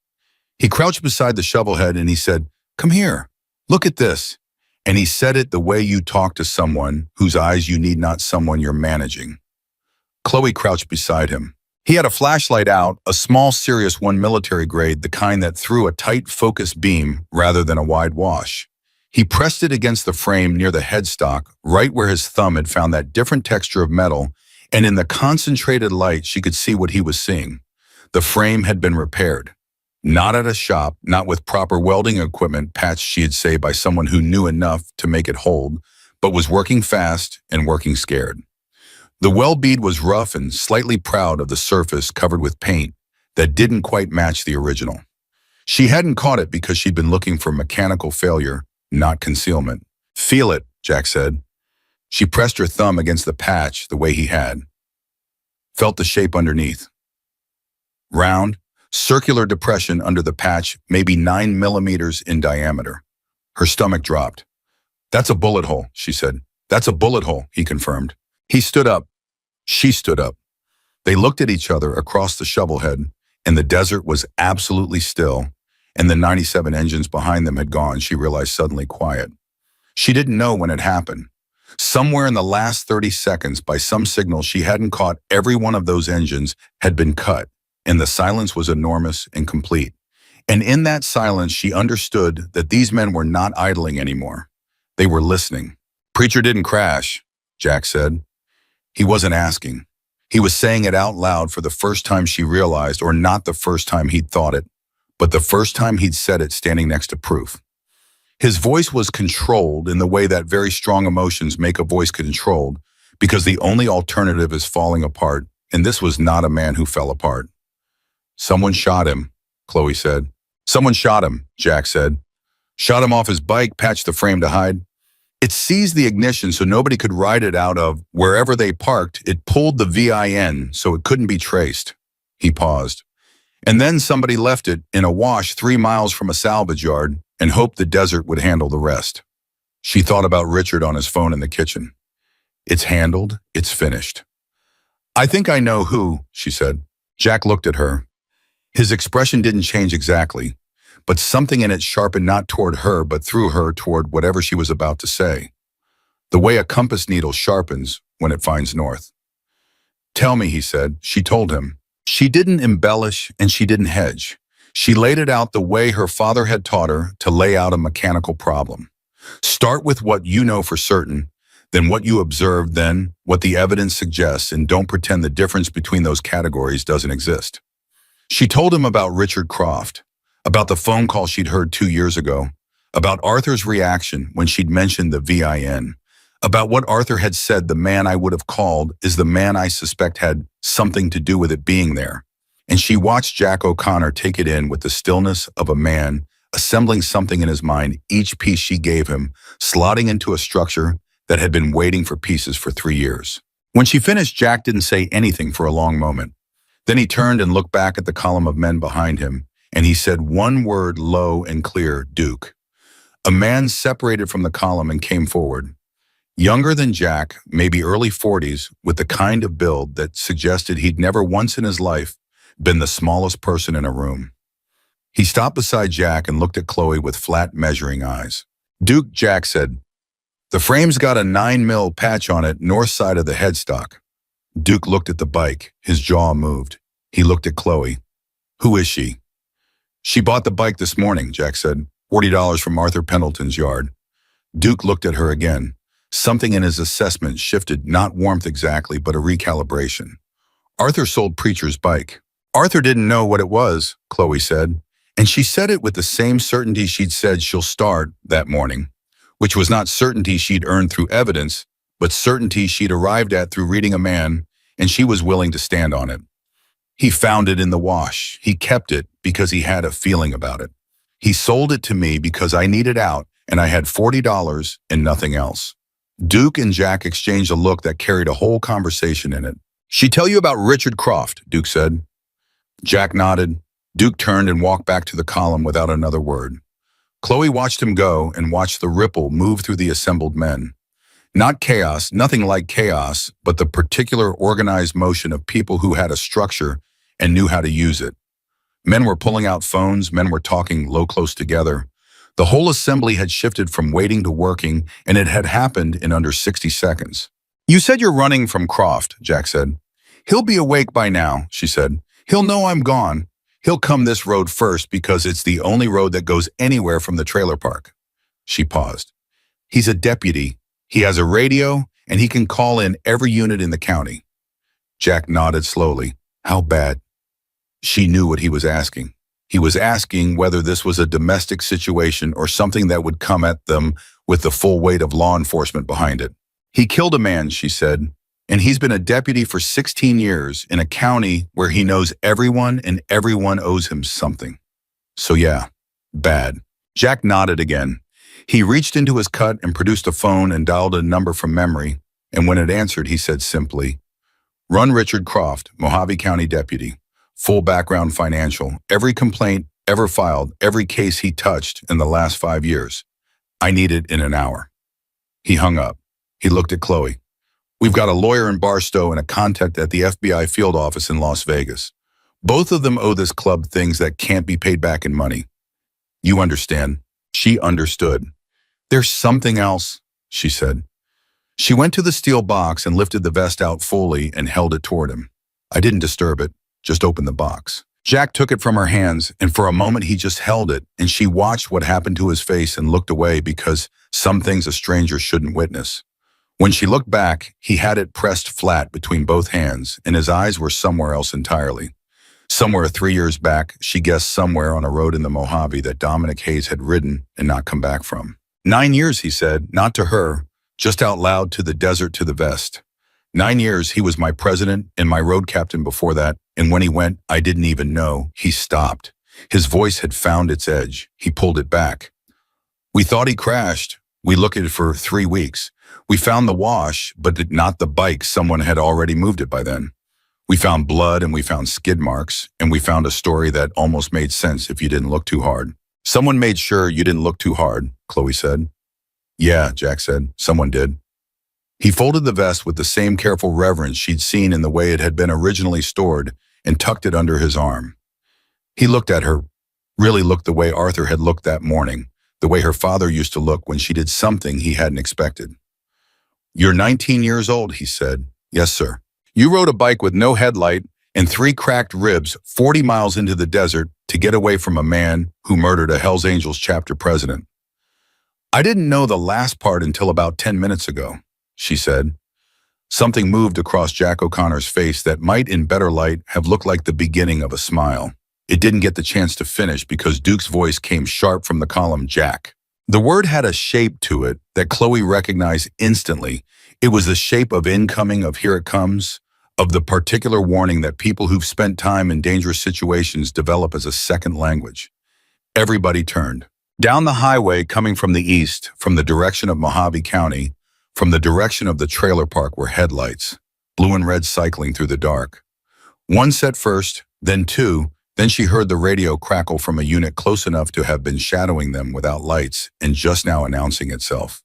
A: He crouched beside the shovelhead and he said, "Come here, look at this." And he said it the way you talk to someone whose eyes you need, not someone you're managing. Chloe crouched beside him. He had a flashlight out, a small Sirius 1 military grade, the kind that threw a tight focused beam rather than a wide wash. He pressed it against the frame near the headstock, right where his thumb had found that different texture of metal, and in the concentrated light she could see what he was seeing. The frame had been repaired. Not at a shop, not with proper welding equipment patched, she'd say, by someone who knew enough to make it hold, but was working fast and working scared. The weld bead was rough and slightly proud of the surface covered with paint that didn't quite match the original. She hadn't caught it because she'd been looking for mechanical failure, not concealment. "Feel it," Jack said. She pressed her thumb against the patch the way he had. Felt the shape underneath. Round, circular depression under the patch, maybe 9 millimeters in diameter. Her stomach dropped. "That's a bullet hole," she said. "That's a bullet hole," he confirmed. He stood up. She stood up. They looked at each other across the shovelhead, and the desert was absolutely still, and the 97 engines behind them had gone, she realized, suddenly quiet. She didn't know when it happened. Somewhere in the last 30 seconds, by some signal she hadn't caught, every one of those engines had been cut, and the silence was enormous and complete. And in that silence, she understood that these men were not idling anymore. They were listening. "Preacher didn't crash," Jack said. He wasn't asking. He was saying it out loud for the first time, she realized, or not the first time he'd thought it, but the first time he'd said it standing next to proof. His voice was controlled in the way that very strong emotions make a voice controlled, because the only alternative is falling apart, and this was not a man who fell apart. "Someone shot him," Chloe said. "Someone shot him," Jack said. "Shot him off his bike, patched the frame to hide. It seized the ignition so nobody could ride it out of wherever they parked. It pulled the VIN so it couldn't be traced." He paused. "And then somebody left it in a wash 3 miles from a salvage yard and hoped the desert would handle the rest." She thought about Richard on his phone in the kitchen. "It's handled, it's finished." "I think I know who," she said. Jack looked at her. His expression didn't change exactly, but something in it sharpened not toward her but through her toward whatever she was about to say. The way a compass needle sharpens when it finds north. "Tell me," he said. She told him. She didn't embellish and she didn't hedge. She laid it out the way her father had taught her to lay out a mechanical problem. Start with what you know for certain, then what you observed, then what the evidence suggests, and don't pretend the difference between those categories doesn't exist. She told him about Richard Croft, about the phone call she'd heard 2 years ago, about Arthur's reaction when she'd mentioned the VIN, about what Arthur had said, "The man I would have called is the man I suspect had something to do with it being there." And she watched Jack O'Connor take it in with the stillness of a man assembling something in his mind, each piece she gave him, slotting into a structure that had been waiting for pieces for 3 years. When she finished, Jack didn't say anything for a long moment. Then he turned and looked back at the column of men behind him, and he said one word low and clear, Duke. A man separated from the column and came forward. Younger than Jack, maybe early 40s, with the kind of build that suggested he'd never once in his life been the smallest person in a room. He stopped beside Jack and looked at Chloe with flat, measuring eyes. Duke, Jack said, the frame's got a 9mm patch on it north side of the headstock. Duke looked at the bike. His jaw moved. He looked at Chloe. Who is she? She bought the bike this morning, Jack said. $40 from Arthur Pendleton's yard. Duke looked at her again. Something in his assessment shifted, not warmth exactly, but a recalibration. Arthur sold Preacher's bike. Arthur didn't know what it was, Chloe said, and she said it with the same certainty she'd said she'll start that morning, which was not certainty she'd earned through evidence, but certainty she'd arrived at through reading a man, and she was willing to stand on it. He found it in the wash. He kept it because he had a feeling about it. He sold it to me because I needed out, and I had $40 and nothing else. Duke and Jack exchanged a look that carried a whole conversation in it. She tell you about Richard Croft, Duke said. Jack nodded. Duke turned and walked back to the column without another word. Chloe watched him go and watched the ripple move through the assembled men. Not chaos, nothing like chaos, but the particular organized motion of people who had a structure and knew how to use it. Men were pulling out phones, men were talking low close together. The whole assembly had shifted from waiting to working, and it had happened in under 60 seconds. You said you're running from Croft, Jack said. He'll be awake by now, she said. He'll know I'm gone. He'll come this road first because it's the only road that goes anywhere from the trailer park. She paused. He's a deputy. He has a radio, and he can call in every unit in the county. Jack nodded slowly. How bad? She knew what he was asking. He was asking whether this was a domestic situation or something that would come at them with the full weight of law enforcement behind it. He killed a man, she said, and he's been a deputy for 16 years in a county where he knows everyone and everyone owes him something. So yeah, bad. Jack nodded again. He reached into his cut and produced a phone and dialed a number from memory, and when it answered, he said simply, Run Richard Croft, Mojave County Deputy. Full background financial, every complaint ever filed, every case he touched in the last 5 years. I need it in an hour. He hung up. He looked at Chloe. We've got a lawyer in Barstow and a contact at the FBI field office in Las Vegas. Both of them owe this club things that can't be paid back in money. You understand. She understood. There's something else, she said. She went to the steel box and lifted the vest out fully and held it toward him. I didn't disturb it. Just opened the box. Jack took it from her hands, and for a moment he just held it, and she watched what happened to his face and looked away because some things a stranger shouldn't witness. When she looked back, he had it pressed flat between both hands, and his eyes were somewhere else entirely. Somewhere 3 years back, she guessed somewhere on a road in the Mojave that Dominic Hayes had ridden and not come back from. 9 years, he said, not to her, just out loud to the desert to the vest. 9 years, he was my president and my road captain before that, and when he went, I didn't even know. He stopped. His voice had found its edge. He pulled it back. We thought he crashed. We looked at it for 3 weeks. We found the wash, but not the bike. Someone had already moved it by then. We found blood and we found skid marks, and we found a story that almost made sense if you didn't look too hard. Someone made sure you didn't look too hard, Chloe said. Yeah, Jack said. Someone did. He folded the vest with the same careful reverence she'd seen in the way it had been originally stored and tucked it under his arm. He looked at her, really looked the way Arthur had looked that morning, the way her father used to look when she did something he hadn't expected. You're 19 years old, he said. Yes, sir. You rode a bike with no headlight and 3 cracked ribs 40 miles into the desert to get away from a man who murdered a Hells Angels chapter president. I didn't know the last part until about 10 minutes ago, she said. Something moved across Jack O'Connor's face that might in better light have looked like the beginning of a smile. It didn't get the chance to finish because Duke's voice came sharp from the column, Jack. The word had a shape to it that Chloe recognized instantly. It was the shape of incoming, of here it comes, of the particular warning that people who've spent time in dangerous situations develop as a second language. Everybody turned. Down the highway coming from the east, from the direction of Mojave County, from the direction of the trailer park were headlights, blue and red cycling through the dark. One set first, then two, then she heard the radio crackle from a unit close enough to have been shadowing them without lights and just now announcing itself.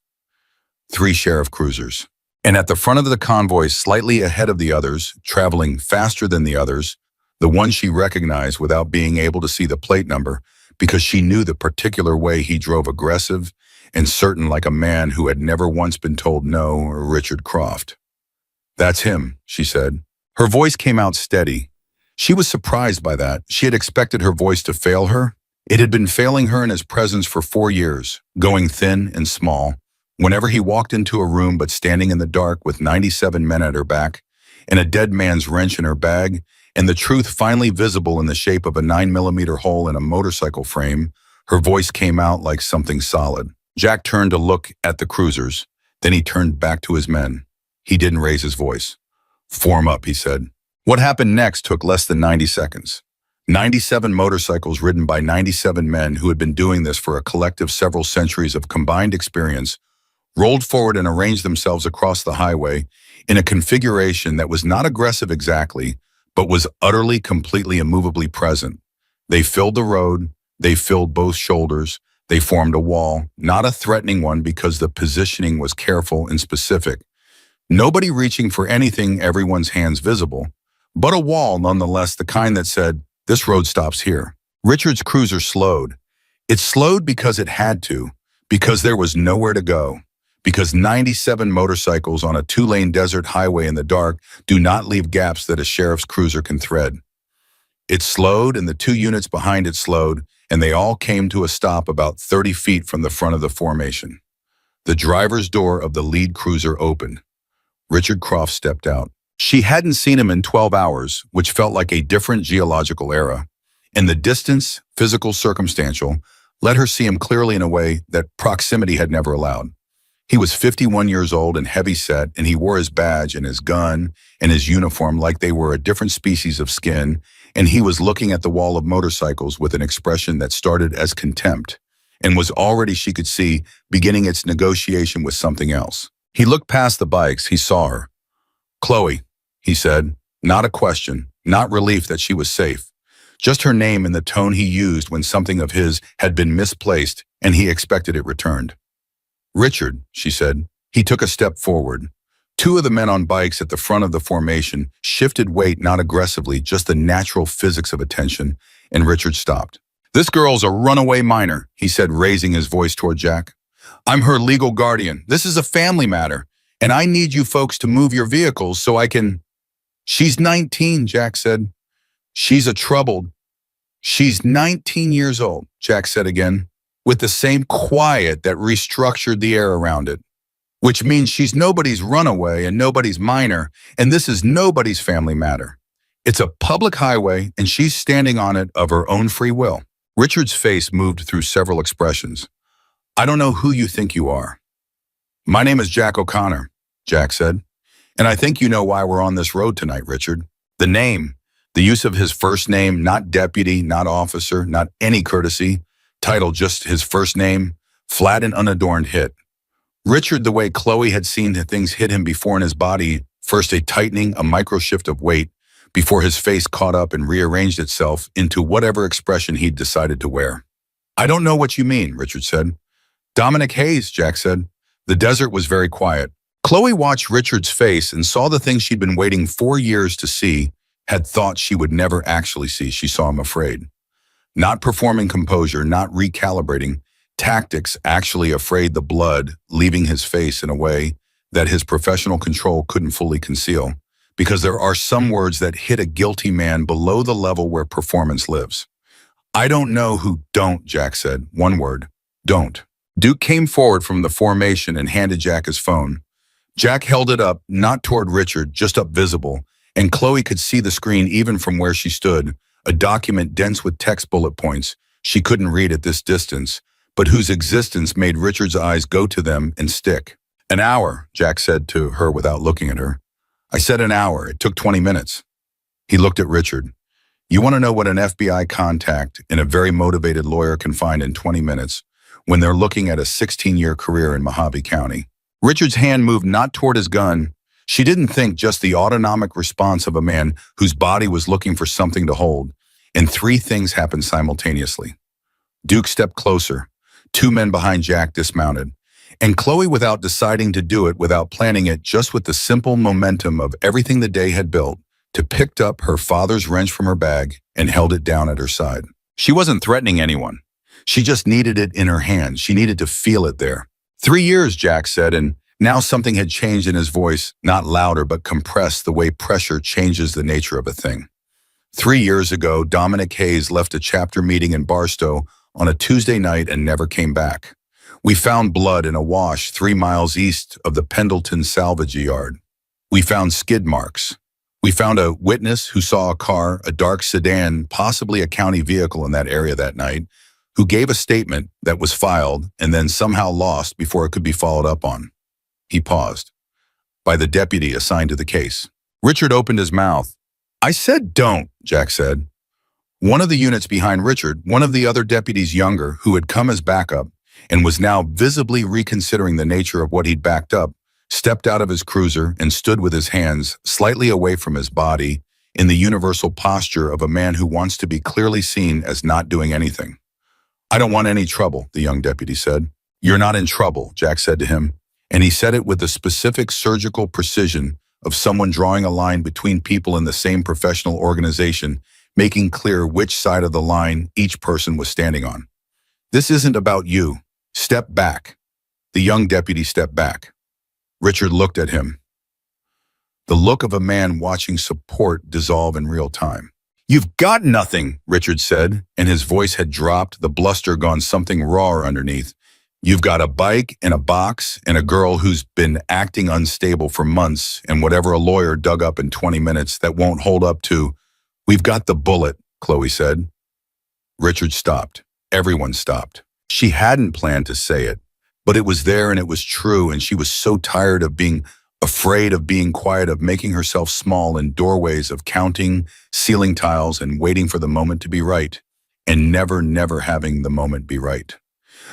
A: 3 sheriff cruisers. And at the front of the convoy, slightly ahead of the others, traveling faster than the others, the one she recognized without being able to see the plate number because she knew the particular way he drove, aggressive and certain like a man who had never once been told no, Richard Croft. "That's him," she said. Her voice came out steady. She was surprised by that. She had expected her voice to fail her. It had been failing her in his presence for 4 years, going thin and small, whenever he walked into a room but standing in the dark with 97 men at her back, and a dead man's wrench in her bag, and the truth finally visible in the shape of a 9mm hole in a motorcycle frame, her voice came out like something solid. Jack turned to look at the cruisers. Then he turned back to his men. He didn't raise his voice. "Form up," he said. What happened next took less than 90 seconds. 97 motorcycles ridden by 97 men who had been doing this for a collective several centuries of combined experience rolled forward and arranged themselves across the highway in a configuration that was not aggressive exactly, but was utterly, completely, immovably present. They filled the road, they filled both shoulders, they formed a wall, not a threatening one because the positioning was careful and specific. Nobody reaching for anything, everyone's hands visible, but a wall nonetheless, the kind that said, "This road stops here." Richard's cruiser slowed. It slowed because it had to, because there was nowhere to go, because 97 motorcycles on a 2-lane desert highway in the dark do not leave gaps that a sheriff's cruiser can thread. It slowed, and the 2 units behind it slowed, and they all came to a stop about 30 feet from the front of the formation. The driver's door of the lead cruiser opened. Richard Croft stepped out. She hadn't seen him in 12 hours, which felt like a different geological era. And the distance, physical, circumstantial, let her see him clearly in a way that proximity had never allowed. He was 51 years old and heavy-set, and he wore his badge and his gun and his uniform like they were a different species of skin, and he was looking at the wall of motorcycles with an expression that started as contempt and was already, she could see, beginning its negotiation with something else. He looked past the bikes. He saw her. "Chloe," he said, not a question, not relief that she was safe. Just her name in the tone he used when something of his had been misplaced and he expected it returned. "Richard," she said. He took a step forward. 2 of the men on bikes at the front of the formation shifted weight, not aggressively, just the natural physics of attention, and Richard stopped. "This girl's a runaway minor," he said, raising his voice toward Jack. "I'm her legal guardian. This is a family matter, and I need you folks to move your vehicles so I can—" "She's 19, Jack said. "She's a troubled—" "She's 19 years old," Jack said again, with the same quiet that restructured the air around it. "Which means she's nobody's runaway and nobody's minor, and this is nobody's family matter. It's a public highway, and she's standing on it of her own free will." Richard's face moved through several expressions. "I don't know who you think you are." "My name is Jack O'Connor," Jack said. "And I think you know why we're on this road tonight, Richard." The name, the use of his first name, not deputy, not officer, not any courtesy, title, just his first name, flat and unadorned hit. Richard, the way Chloe had seen the things hit him before in his body, first a tightening, a micro shift of weight, before his face caught up and rearranged itself into whatever expression he'd decided to wear. "I don't know what you mean," Richard said. "Dominic Hayes," Jack said. The desert was very quiet. Chloe watched Richard's face and saw the thing she'd been waiting 4 years to see, had thought she would never actually see. She saw him afraid. Not performing composure, not recalibrating, tactics, actually afraid, the blood leaving his face in a way that his professional control couldn't fully conceal, because there are some words that hit a guilty man below the level where performance lives. "I don't know who—" "Don't," Jack said. One word. "Don't." Duke came forward from the formation and handed Jack his phone. Jack held it up, not toward Richard, just up visible, and Chloe could see the screen even from where she stood, a document dense with text bullet points she couldn't read at this distance, but whose existence made Richard's eyes go to them and stick. "An hour," Jack said to her without looking at her. "I said an hour. It took 20 minutes. He looked at Richard. You want to know what an FBI contact and a very motivated lawyer can find in 20 minutes when they're looking at a 16-year career in Mojave County. Richard's hand moved not toward his gun. She didn't think, just the autonomic response of a man whose body was looking for something to hold. And three things happened simultaneously. Duke stepped closer. Two men behind Jack dismounted. And Chloe, without deciding to do it, without planning it, just with the simple momentum of everything the day had built, picked up her father's wrench from her bag and held it down at her side. She wasn't threatening anyone. She just needed it in her hand. She needed to feel it there. 3 years, Jack said, and now something had changed in his voice, not louder but compressed, the way pressure changes the nature of a thing. 3 years ago, Dominic Hayes left a chapter meeting in Barstow on a Tuesday night and never came back. We found blood in a wash 3 miles east of the Pendleton salvage yard. We found skid marks. We found a witness who saw a car, a dark sedan, possibly a county vehicle in that area that night, who gave a statement that was filed and then somehow lost before it could be followed up on. He paused. By the deputy assigned to the case. Richard opened his mouth. "I said don't," Jack said. One of the units behind Richard, one of the other deputies younger, who had come as backup and was now visibly reconsidering the nature of what he'd backed up, stepped out of his cruiser and stood with his hands slightly away from his body in the universal posture of a man who wants to be clearly seen as not doing anything. "I don't want any trouble," the young deputy said. "You're not in trouble," Jack said to him, and he said it with the specific surgical precision of someone drawing a line between people in the same professional organization, making clear which side of the line each person was standing on. "This isn't about you. Step back." The young deputy stepped back. Richard looked at him. The look of a man watching support dissolve in real time. "You've got nothing," Richard said, and his voice had dropped, the bluster gone something rawer underneath. "You've got a bike and a box and a girl who's been acting unstable for months and whatever a lawyer dug up in 20 minutes that won't hold up to." "We've got the bullet," Chloe said. Richard stopped. Everyone stopped. She hadn't planned to say it, but it was there and it was true, and she was so tired of being afraid, of being quiet, of making herself small in doorways, of counting ceiling tiles and waiting for the moment to be right, and never having the moment be right.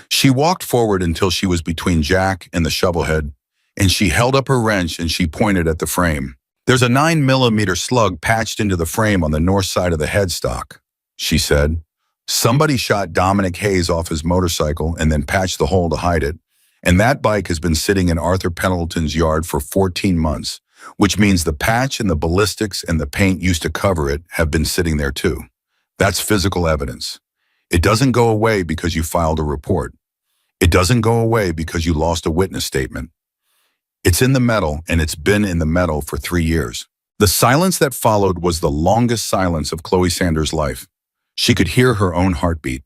A: She walked forward until she was between Jack and the shovelhead, and she held up her wrench and she pointed at the frame. "There's a 9mm slug patched into the frame on the north side of the headstock," she said. "Somebody shot Dominic Hayes off his motorcycle and then patched the hole to hide it. And that bike has been sitting in Arthur Pendleton's yard for 14 months, which means the patch and the ballistics and the paint used to cover it have been sitting there too. That's physical evidence. It doesn't go away because you filed a report. It doesn't go away because you lost a witness statement. It's in the metal, and it's been in the metal for 3 years." The silence that followed was the longest silence of Chloe Sanders' life. She could hear her own heartbeat.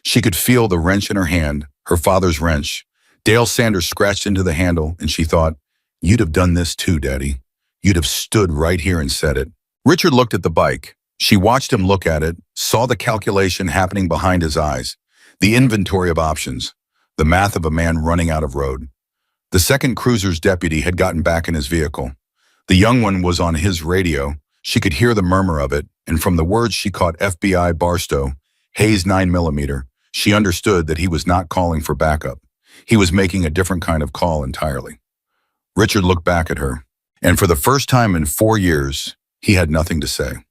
A: She could feel the wrench in her hand, her father's wrench. Dale Sanders scratched into the handle, and she thought, "You'd have done this too, Daddy. You'd have stood right here and said it." Richard looked at the bike. She watched him look at it, saw the calculation happening behind his eyes, the inventory of options, the math of a man running out of road. The second cruiser's deputy had gotten back in his vehicle. The young one was on his radio. She could hear the murmur of it, and from the words she caught FBI Barstow, Hayes 9mm, she understood that he was not calling for backup. He was making a different kind of call entirely. Richard looked back at her, and for the first time in 4 years, he had nothing to say.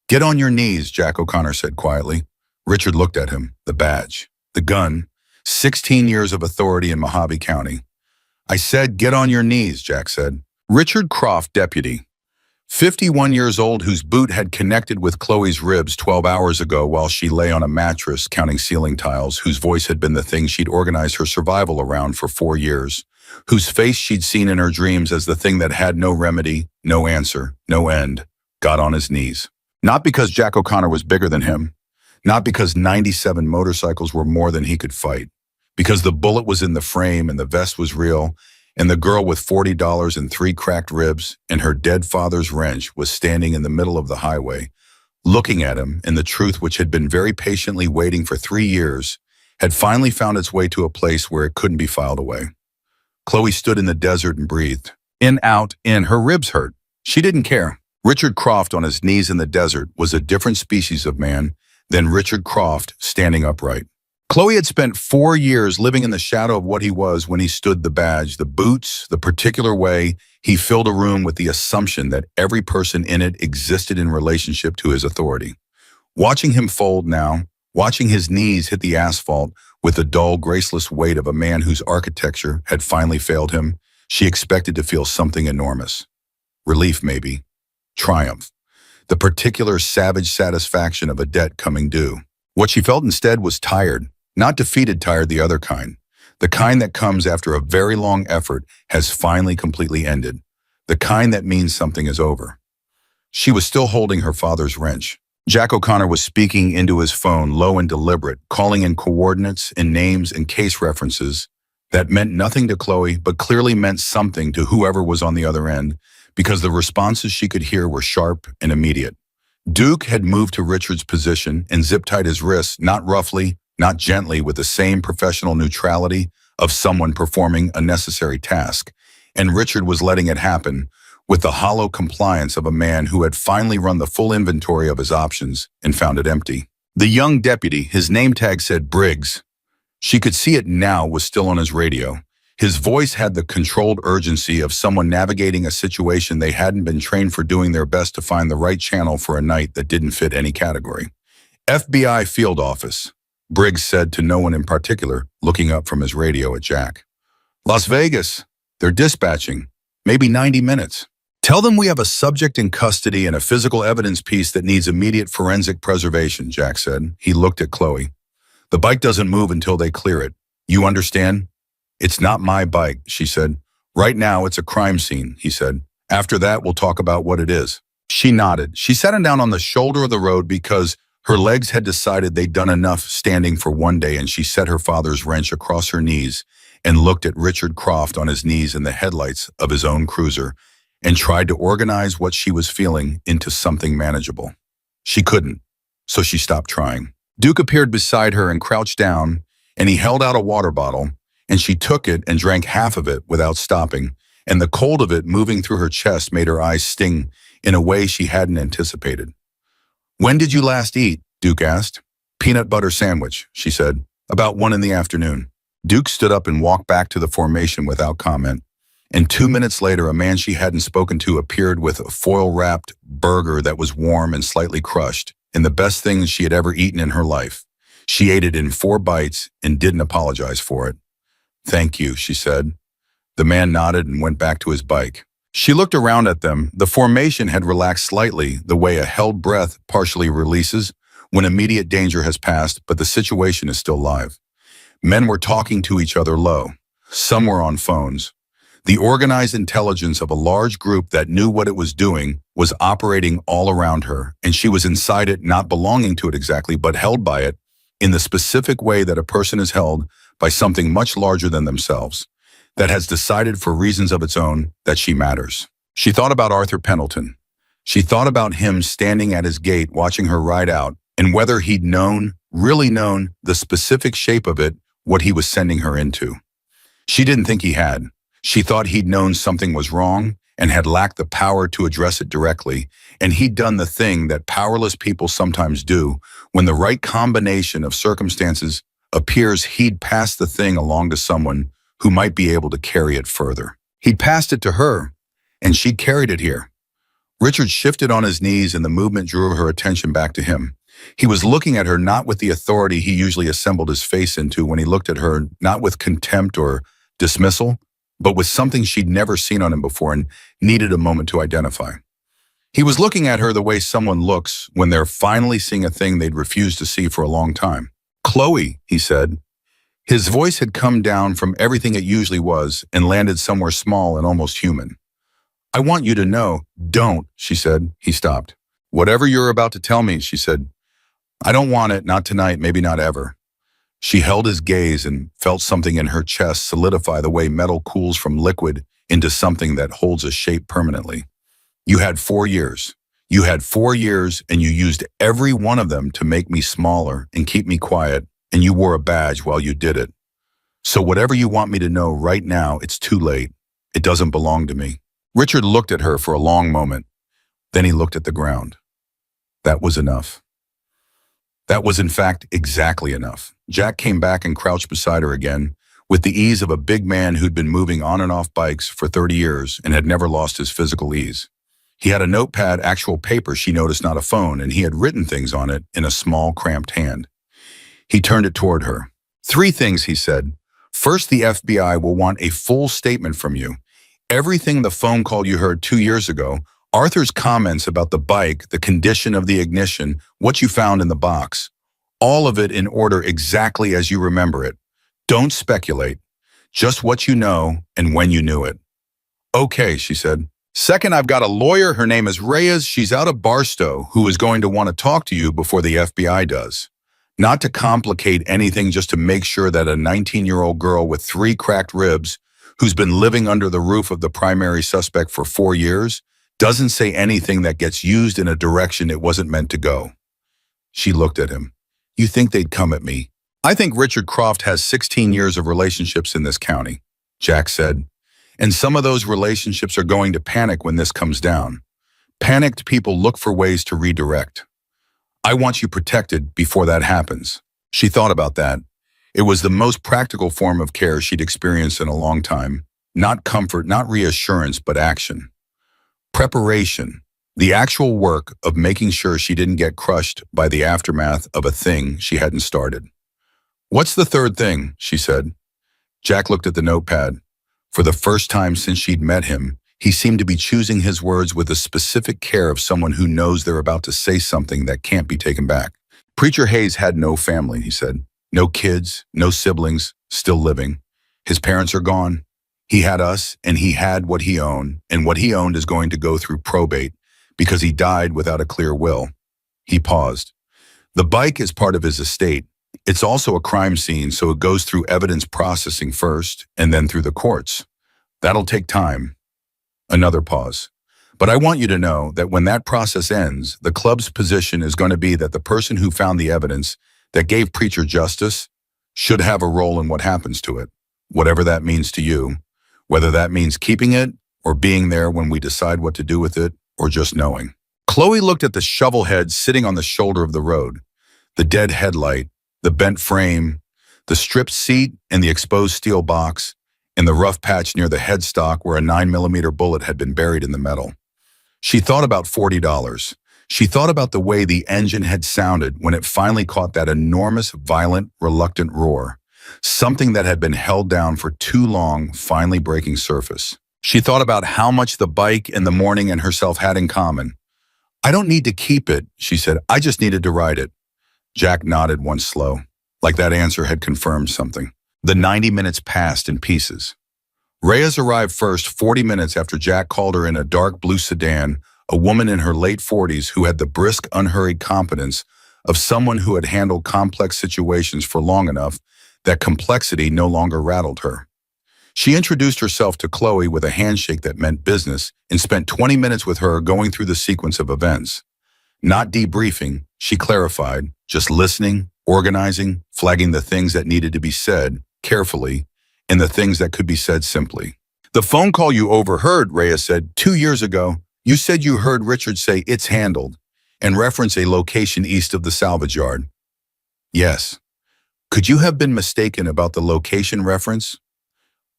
A: "Get on your knees," Jack O'Connor said quietly. Richard looked at him, the badge, the gun, 16 years of authority in Mojave County. "I said, get on your knees," Jack said. Richard Croft, deputy, 51 years old, whose boot had connected with Chloe's ribs 12 hours ago while she lay on a mattress counting ceiling tiles, whose voice had been the thing she'd organized her survival around for 4 years, whose face she'd seen in her dreams as the thing that had no remedy, no answer, no end, got on his knees. Not because Jack O'Connor was bigger than him, not because 97 motorcycles were more than he could fight, because the bullet was in the frame and the vest was real, and the girl with $40 and 3 cracked ribs and her dead father's wrench was standing in the middle of the highway, looking at him, and the truth, which had been very patiently waiting for 3 years, had finally found its way to a place where it couldn't be filed away. Chloe stood in the desert and breathed. In, out, in. Her ribs hurt. She didn't care. Richard Croft on his knees in the desert was a different species of man than Richard Croft standing upright. Chloe had spent 4 years living in the shadow of what he was when he stood the badge, the boots, the particular way he filled a room with the assumption that every person in it existed in relationship to his authority. Watching him fold now, watching his knees hit the asphalt with the dull, graceless weight of a man whose architecture had finally failed him, she expected to feel something enormous. Relief, maybe. Triumph. The particular savage satisfaction of a debt coming due. What she felt instead was tired. Not defeated tired, the other kind. The kind that comes after a very long effort has finally completely ended. The kind that means something is over. She was still holding her father's wrench. Jack O'Connor was speaking into his phone, low and deliberate, calling in coordinates and names and case references that meant nothing to Chloe, but clearly meant something to whoever was on the other end, because the responses she could hear were sharp and immediate. Duke had moved to Richard's position and zip-tied his wrists, not roughly, not gently, with the same professional neutrality of someone performing a necessary task. And Richard was letting it happen with the hollow compliance of a man who had finally run the full inventory of his options and found it empty. The young deputy, his name tag said Briggs. She could see it now, was still on his radio. His voice had the controlled urgency of someone navigating a situation they hadn't been trained for, doing their best to find the right channel for a night that didn't fit any category. FBI field office, Briggs said to no one in particular, looking up from his radio at Jack. Las Vegas. They're dispatching. Maybe 90 minutes. Tell them we have a subject in custody and a physical evidence piece that needs immediate forensic preservation, Jack said. He looked at Chloe. The bike doesn't move until they clear it. You understand? It's not my bike, she said. Right now, it's a crime scene, he said. After that, we'll talk about what it is. She nodded. She sat him down on the shoulder of the road because her legs had decided they'd done enough standing for one day, and she set her father's wrench across her knees and looked at Richard Croft on his knees in the headlights of his own cruiser and tried to organize what she was feeling into something manageable. She couldn't, so she stopped trying. Duke appeared beside her and crouched down, and he held out a water bottle, and she took it and drank half of it without stopping, and the cold of it moving through her chest made her eyes sting in a way she hadn't anticipated. When did you last eat? Duke asked. Peanut butter sandwich, she said. About 1 p.m. Duke stood up and walked back to the formation without comment, and 2 minutes later, a man she hadn't spoken to appeared with a foil-wrapped burger that was warm and slightly crushed, and the best thing she had ever eaten in her life. She ate it in 4 bites and didn't apologize for it. Thank you, she said. The man nodded and went back to his bike. She looked around at them. The formation had relaxed slightly, the way a held breath partially releases when immediate danger has passed, but the situation is still live. Men were talking to each other low. Some were on phones. The organized intelligence of a large group that knew what it was doing was operating all around her, and she was inside it, not belonging to it exactly, but held by it in the specific way that a person is held by something much larger than themselves, that has decided for reasons of its own that she matters. She thought about Arthur Pendleton. She thought about him standing at his gate watching her ride out, and whether he'd known, really known, the specific shape of it, what he was sending her into. She didn't think he had. She thought he'd known something was wrong and had lacked the power to address it directly, and he'd done the thing that powerless people sometimes do when the right combination of circumstances appears. He'd passed the thing along to someone who might be able to carry it further. He'd passed it to her, and she carried it here. Richard shifted on his knees, and the movement drew her attention back to him. He was looking at her not with the authority he usually assembled his face into when he looked at her, not with contempt or dismissal, but with something she'd never seen on him before and needed a moment to identify. He was looking at her the way someone looks when they're finally seeing a thing they'd refused to see for a long time. Chloe, he said. His voice had come down from everything it usually was and landed somewhere small and almost human. I want you to know. Don't, she said. He stopped. Whatever you're about to tell me, she said. I don't want it, not tonight, maybe not ever. She held his gaze and felt something in her chest solidify the way metal cools from liquid into something that holds a shape permanently. You had 4 years. You had 4 years, and you used every one of them to make me smaller and keep me quiet, and you wore a badge while you did it. So whatever you want me to know right now, it's too late. It doesn't belong to me. Richard looked at her for a long moment. Then he looked at the ground. That was enough. That was in fact exactly enough. Jack came back and crouched beside her again, with the ease of a big man who'd been moving on and off bikes for 30 years and had never lost his physical ease. He had a notepad, actual paper she noticed, not a phone, and he had written things on it in a small, cramped hand. He turned it toward her. 3 things, he said. First, the FBI will want a full statement from you. Everything the phone call you heard 2 years ago, Arthur's comments about the bike, the condition of the ignition, what you found in the box. All of it in order exactly as you remember it. Don't speculate. Just what you know and when you knew it. Okay, she said. Second, I've got a lawyer. Her name is Reyes. She's out of Barstow, who is going to want to talk to you before the FBI does. Not to complicate anything, just to make sure that a 19-year-old girl with 3 cracked ribs, who's been living under the roof of the primary suspect for 4 years, doesn't say anything that gets used in a direction it wasn't meant to go. She looked at him. You think they'd come at me? I think Richard Croft has 16 years of relationships in this county, Jack said. And some of those relationships are going to panic when this comes down. Panicked people look for ways to redirect. I want you protected before that happens. She thought about that. It was the most practical form of care she'd experienced in a long time. Not comfort, not reassurance, but action. Preparation. The actual work of making sure she didn't get crushed by the aftermath of a thing she hadn't started. What's the third thing? She said. Jack looked at the notepad. For the first time since she'd met him, he seemed to be choosing his words with the specific care of someone who knows they're about to say something that can't be taken back. Preacher Hayes had no family, he said. No kids, no siblings, still living. His parents are gone. He had us, and he had what he owned, and what he owned is going to go through probate because he died without a clear will. He paused. The bike is part of his estate. It's also a crime scene, so it goes through evidence processing first, and then through the courts. That'll take time. Another pause. But I want you to know that when that process ends, the club's position is going to be that the person who found the evidence that gave Preacher justice should have a role in what happens to it, whatever that means to you, whether that means keeping it or being there when we decide what to do with it or just knowing. Chloe looked at the shovel head sitting on the shoulder of the road, the dead headlight, the bent frame, the stripped seat and the exposed steel box, and the rough patch near the headstock where a 9mm bullet had been buried in the metal. She thought about $40. She thought about the way the engine had sounded when it finally caught that enormous, violent, reluctant roar, something that had been held down for too long finally breaking surface. She thought about how much the bike and the morning and herself had in common. I don't need to keep it, she said. I just needed to ride it. Jack nodded once slow, like that answer had confirmed something. The 90 minutes passed in pieces. Reyes arrived first 40 minutes after Jack called her in a dark blue sedan, a woman in her late 40s who had the brisk, unhurried competence of someone who had handled complex situations for long enough that complexity no longer rattled her. She introduced herself to Chloe with a handshake that meant business and spent 20 minutes with her going through the sequence of events. Not debriefing, she clarified, just listening, organizing, flagging the things that needed to be said carefully and the things that could be said simply. The phone call you overheard, Reyes said, 2 years ago, you said you heard Richard say it's handled and reference a location east of the salvage yard. Yes. Could you have been mistaken about the location reference?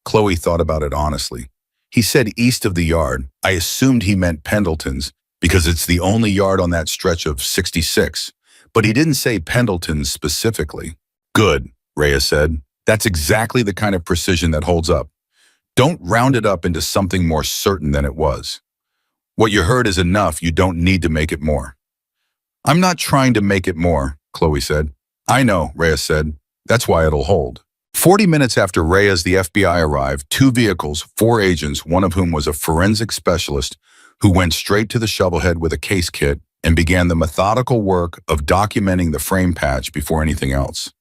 A: Chloe thought about it honestly. He said east of the yard. I assumed he meant Pendleton's because it's the only yard on that stretch of 66, but he didn't say Pendleton's specifically. Good, Reyes said. That's exactly the kind of precision that holds up. Don't round it up into something more certain than it was. What you heard is enough. You don't need to make it more. I'm not trying to make it more, Chloe said. I know, Reyes said. That's why it'll hold. 40 minutes after Reyes, the FBI arrived, 2 vehicles, 4 agents, one of whom was a forensic specialist who went straight to the shovelhead with a case kit and began the methodical work of documenting the frame patch before anything else.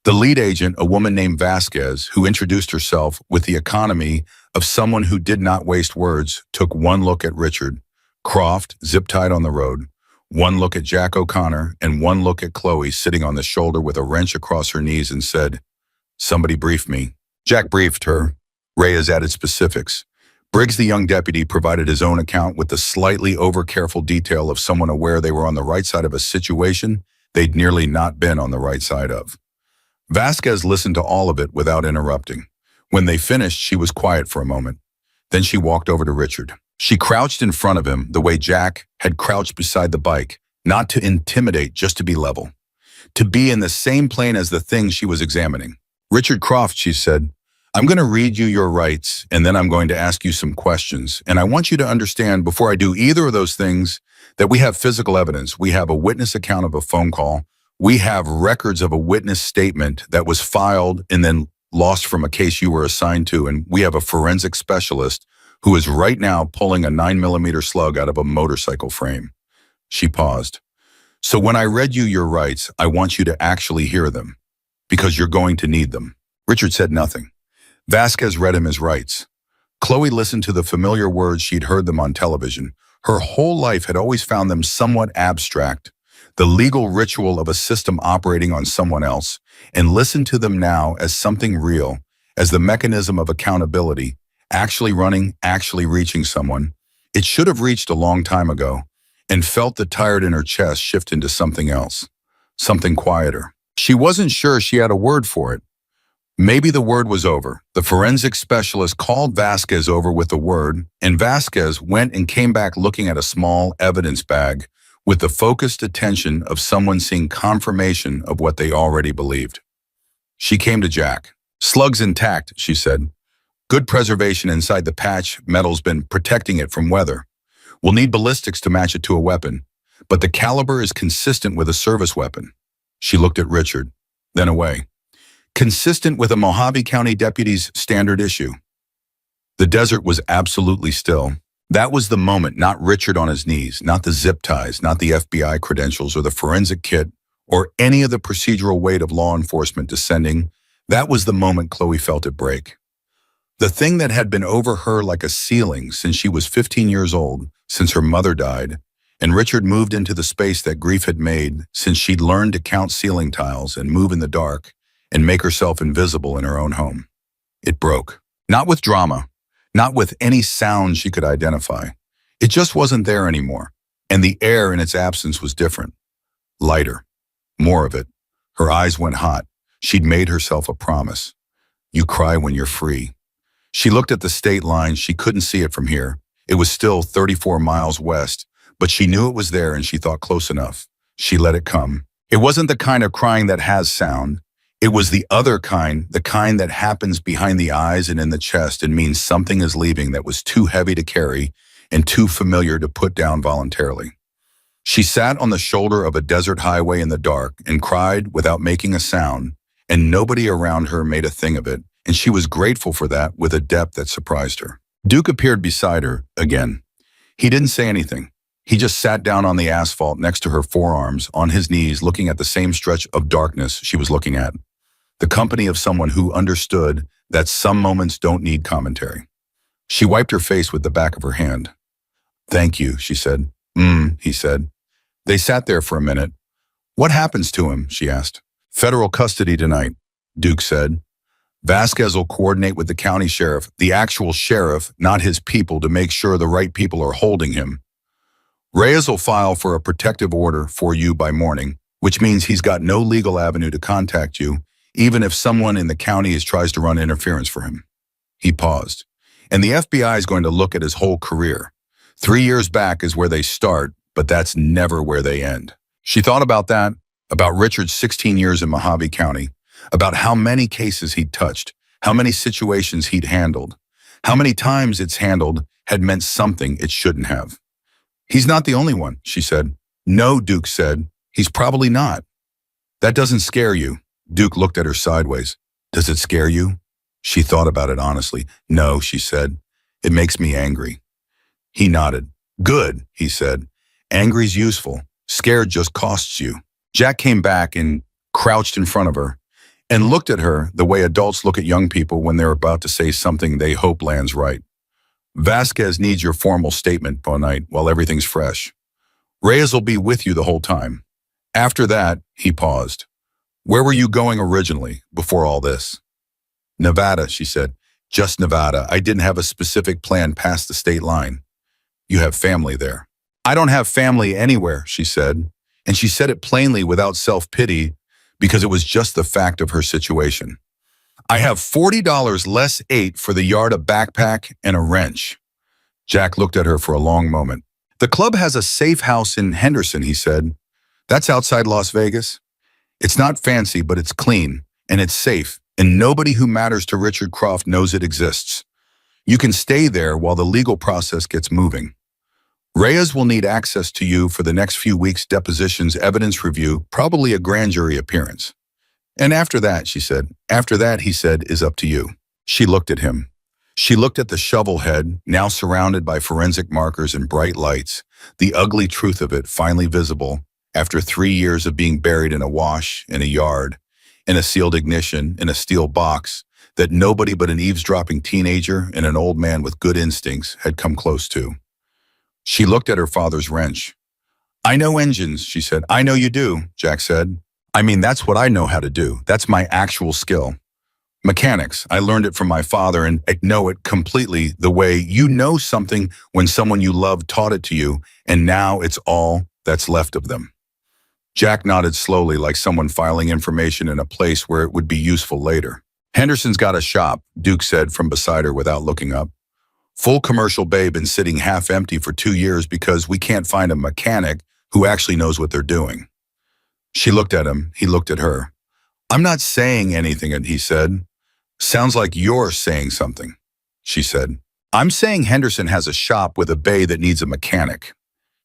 A: The lead agent, a woman named Vasquez, who introduced herself with the economy of someone who did not waste words, took one look at Richard, Croft, zip-tied on the road, one look at Jack O'Connor, and one look at Chloe sitting on the shoulder with a wrench across her knees and said, "Somebody briefed me." Jack briefed her. Reyes added specifics. Briggs, the young deputy, provided his own account with the slightly over-careful detail of someone aware they were on the right side of a situation they'd nearly not been on the right side of. Vasquez listened to all of it without interrupting. When they finished, she was quiet for a moment. Then she walked over to Richard. She crouched in front of him the way Jack had crouched beside the bike, not to intimidate, just to be level. To be in the same plane as the thing she was examining. Richard Croft, she said, I'm going to read you your rights, and then I'm going to ask you some questions. And I want you to understand before I do either of those things that we have physical evidence. We have a witness account of a phone call. We have records of a witness statement that was filed and then lost from a case you were assigned to. And we have a forensic specialist who is right now pulling a 9mm slug out of a motorcycle frame. She paused. So when I read you your rights, I want you to actually hear them, because you're going to need them. Richard said nothing. Vasquez read him his rights. Chloe listened to the familiar words she'd heard them on television. Her whole life had always found them somewhat abstract, the legal ritual of a system operating on someone else, and listened to them now as something real, as the mechanism of accountability, actually running, actually reaching someone. It should have reached a long time ago, and felt the tired in her chest shift into something else, something quieter. She wasn't sure she had a word for it. Maybe the word was over. The forensic specialist called Vasquez over with the word, and Vasquez went and came back looking at a small evidence bag with the focused attention of someone seeing confirmation of what they already believed. She came to Jack. Slug's intact, she said. Good preservation inside the patch. Metal's been protecting it from weather. We'll need ballistics to match it to a weapon, but the caliber is consistent with a service weapon. She looked at Richard, then away. Consistent with a Mojave County deputy's standard issue. The desert was absolutely still. That was the moment, not Richard on his knees, not the zip ties, not the FBI credentials or the forensic kit, or any of the procedural weight of law enforcement descending. That was the moment Chloe felt it break. The thing that had been over her like a ceiling since she was 15 years old, since her mother died, and Richard moved into the space that grief had made since she'd learned to count ceiling tiles and move in the dark, and make herself invisible in her own home. It broke. Not with drama, not with any sound she could identify. It just wasn't there anymore, and the air in its absence was different. Lighter. More of it. Her eyes went hot. She'd made herself a promise. You cry when you're free. She looked at the state line. She couldn't see it from here. It was still 34 miles west, but she knew it was there and she thought close enough. She let it come. It wasn't the kind of crying that has sound. It was the other kind, the kind that happens behind the eyes and in the chest and means something is leaving that was too heavy to carry and too familiar to put down voluntarily. She sat on the shoulder of a desert highway in the dark and cried without making a sound, and nobody around her made a thing of it, and she was grateful for that with a depth that surprised her. Duke appeared beside her again. He didn't say anything. He just sat down on the asphalt next to her forearms, on his knees, looking at the same stretch of darkness she was looking at. The company of someone who understood that some moments don't need commentary. She wiped her face with the back of her hand. Thank you, she said. He said. They sat there for a minute. What happens to him, she asked. Federal custody tonight, Duke said. Vasquez will coordinate with the county sheriff, the actual sheriff, not his people, to make sure the right people are holding him. Reyes will file for a protective order for you by morning, which means he's got no legal avenue to contact you, even if someone in the county tries to run interference for him. He paused. And the FBI is going to look at his whole career. 3 years back is where they start, but that's never where they end. She thought about that, about Richard's 16 years in Mojave County, about how many cases he'd touched, how many situations he'd handled, how many times it's handled had meant something it shouldn't have. He's not the only one, she said. No, Duke said. He's probably not. That doesn't scare you. Duke looked at her sideways. Does it scare you? She thought about it honestly. No, she said. It makes me angry. He nodded. Good, he said. Angry's useful. Scared just costs you. Jack came back and crouched in front of her and looked at her the way adults look at young people when they're about to say something they hope lands right. Vasquez needs your formal statement tonight while everything's fresh. Reyes will be with you the whole time. After that, he paused. Where were you going originally, before all this? Nevada, she said. Just Nevada. I didn't have a specific plan past the state line. You have family there. I don't have family anywhere, she said. And she said it plainly without self-pity because it was just the fact of her situation. I have $40 less 8 for the yard, a backpack, and a wrench. Jack looked at her for a long moment. The club has a safe house in Henderson, he said. That's outside Las Vegas. It's not fancy, but it's clean, and it's safe, and nobody who matters to Richard Croft knows it exists. You can stay there while the legal process gets moving. Reyes will need access to you for the next few weeks, depositions, evidence review, probably a grand jury appearance. And after that, she said, after that, he said, is up to you. She looked at him. She looked at the shovel head, now surrounded by forensic markers and bright lights, the ugly truth of it finally visible after 3 years of being buried in a wash, in a yard, in a sealed ignition, in a steel box that nobody but an eavesdropping teenager and an old man with good instincts had come close to. She looked at her father's wrench. I know engines, she said. I know you do, Jack said. I mean, that's what I know how to do. That's my actual skill. Mechanics, I learned it from my father and I know it completely the way you know something when someone you love taught it to you, and now it's all that's left of them. Jack nodded slowly like someone filing information in a place where it would be useful later. Henderson's got a shop, Duke said from beside her without looking up. Full commercial bay, been sitting half empty for 2 years because we can't find a mechanic who actually knows what they're doing. She looked at him, he looked at her. I'm not saying anything, he said. Sounds like you're saying something, she said. I'm saying Henderson has a shop with a bay that needs a mechanic.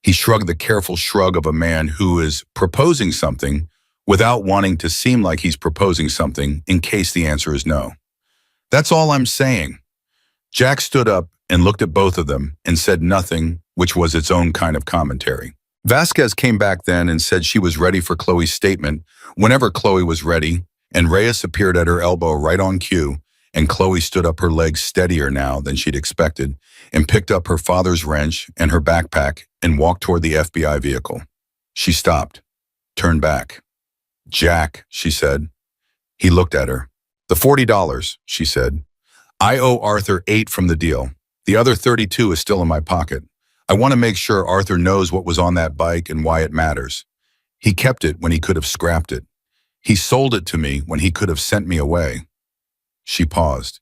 A: He shrugged the careful shrug of a man who is proposing something without wanting to seem like he's proposing something in case the answer is no. That's all I'm saying. Jack stood up and looked at both of them and said nothing, which was its own kind of commentary. Vasquez came back then and said she was ready for Chloe's statement whenever Chloe was ready, and Reyes appeared at her elbow right on cue, and Chloe stood up, her legs steadier now than she'd expected, and picked up her father's wrench and her backpack and walked toward the FBI vehicle. She stopped, turned back. Jack, she said. He looked at her. The $40, she said. I owe Arthur 8 from the deal. The other 32 is still in my pocket. I want to make sure Arthur knows what was on that bike and why it matters. He kept it when he could have scrapped it. He sold it to me when he could have sent me away. She paused.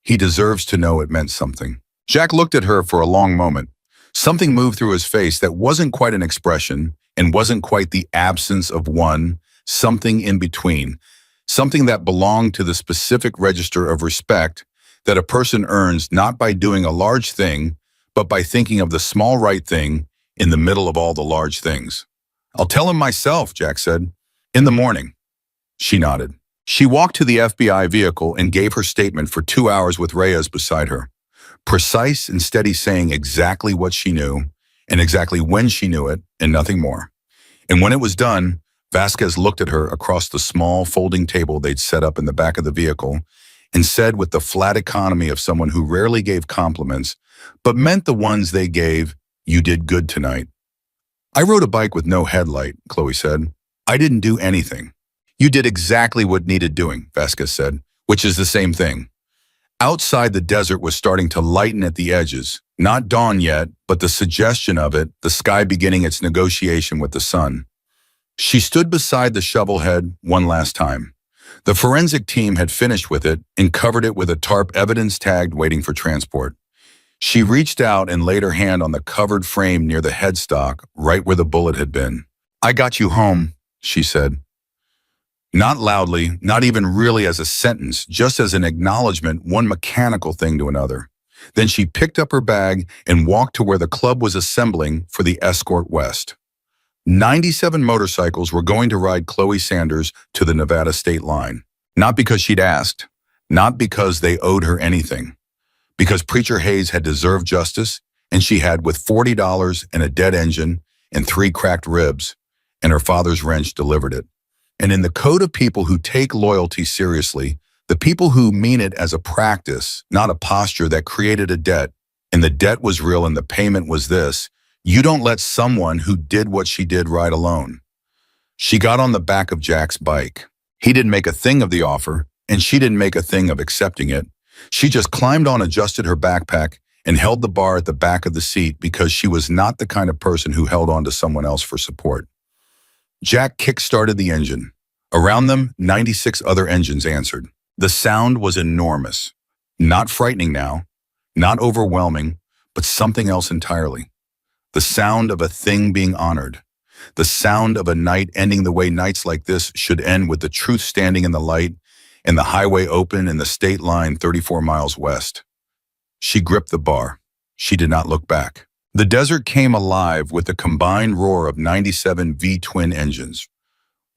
A: He deserves to know it meant something. Jack looked at her for a long moment. Something moved through his face that wasn't quite an expression and wasn't quite the absence of one, something in between, something that belonged to the specific register of respect that a person earns not by doing a large thing, but by thinking of the small right thing in the middle of all the large things. I'll tell him myself, Jack said. In the morning. She nodded. She walked to the FBI vehicle and gave her statement for 2 hours with Reyes beside her. Precise and steady, saying exactly what she knew and exactly when she knew it and nothing more. And when it was done, Vasquez looked at her across the small folding table they'd set up in the back of the vehicle and said with the flat economy of someone who rarely gave compliments, but meant the ones they gave, you did good tonight. I rode a bike with no headlight, Chloe said. I didn't do anything. You did exactly what needed doing, Vasquez said, which is the same thing. Outside, the desert was starting to lighten at the edges, not dawn yet, but the suggestion of it, the sky beginning its negotiation with the sun. She stood beside the shovel head one last time. The forensic team had finished with it and covered it with a tarp, evidence tagged, waiting for transport. She reached out and laid her hand on the covered frame near the headstock, right where the bullet had been. I got you home, she said. Not loudly, not even really as a sentence, just as an acknowledgement, one mechanical thing to another. Then she picked up her bag and walked to where the club was assembling for the escort west. 97 motorcycles were going to ride Chloe Sanders to the Nevada state line. Not because she'd asked, not because they owed her anything. Because Preacher Hayes had deserved justice, and she had, with $40 and a dead engine and 3 cracked ribs, and her father's wrench delivered it. And in the code of people who take loyalty seriously, the people who mean it as a practice, not a posture that created a debt, and the debt was real and the payment was this, you don't let someone who did what she did ride alone. She got on the back of Jack's bike. He didn't make a thing of the offer, and she didn't make a thing of accepting it. She just climbed on, adjusted her backpack, and held the bar at the back of the seat because she was not the kind of person who held on to someone else for support. Jack kick-started the engine. Around them, 96 other engines answered. The sound was enormous. Not frightening now, not overwhelming, but something else entirely. The sound of a thing being honored. The sound of a night ending the way nights like this should end, with the truth standing in the light and the highway open and the state line 34 miles west. She gripped the bar. She did not look back. The desert came alive with the combined roar of 97 V-twin engines.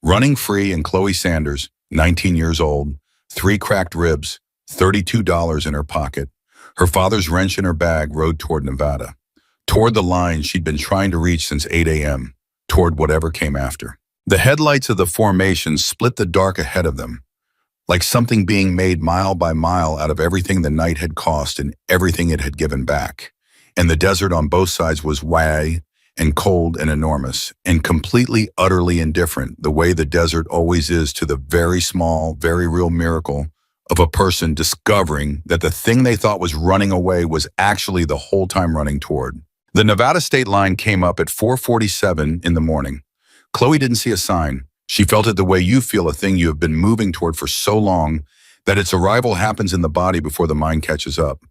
A: Running free, and Chloe Sanders, 19 years old, 3 cracked ribs, $32 in her pocket, her father's wrench in her bag, rode toward Nevada. Toward the line she'd been trying to reach since 8 a.m., toward whatever came after. The headlights of the formation split the dark ahead of them, like something being made mile by mile out of everything the night had cost and everything it had given back. And the desert on both sides was wide and cold and enormous and completely, utterly indifferent, the way the desert always is to the very small, very real miracle of a person discovering that the thing they thought was running away was actually the whole time running toward. The Nevada state line came up at 4:47 in the morning. Chloe didn't see a sign. She felt it the way you feel a thing you have been moving toward for so long that its arrival happens in the body before the mind catches up.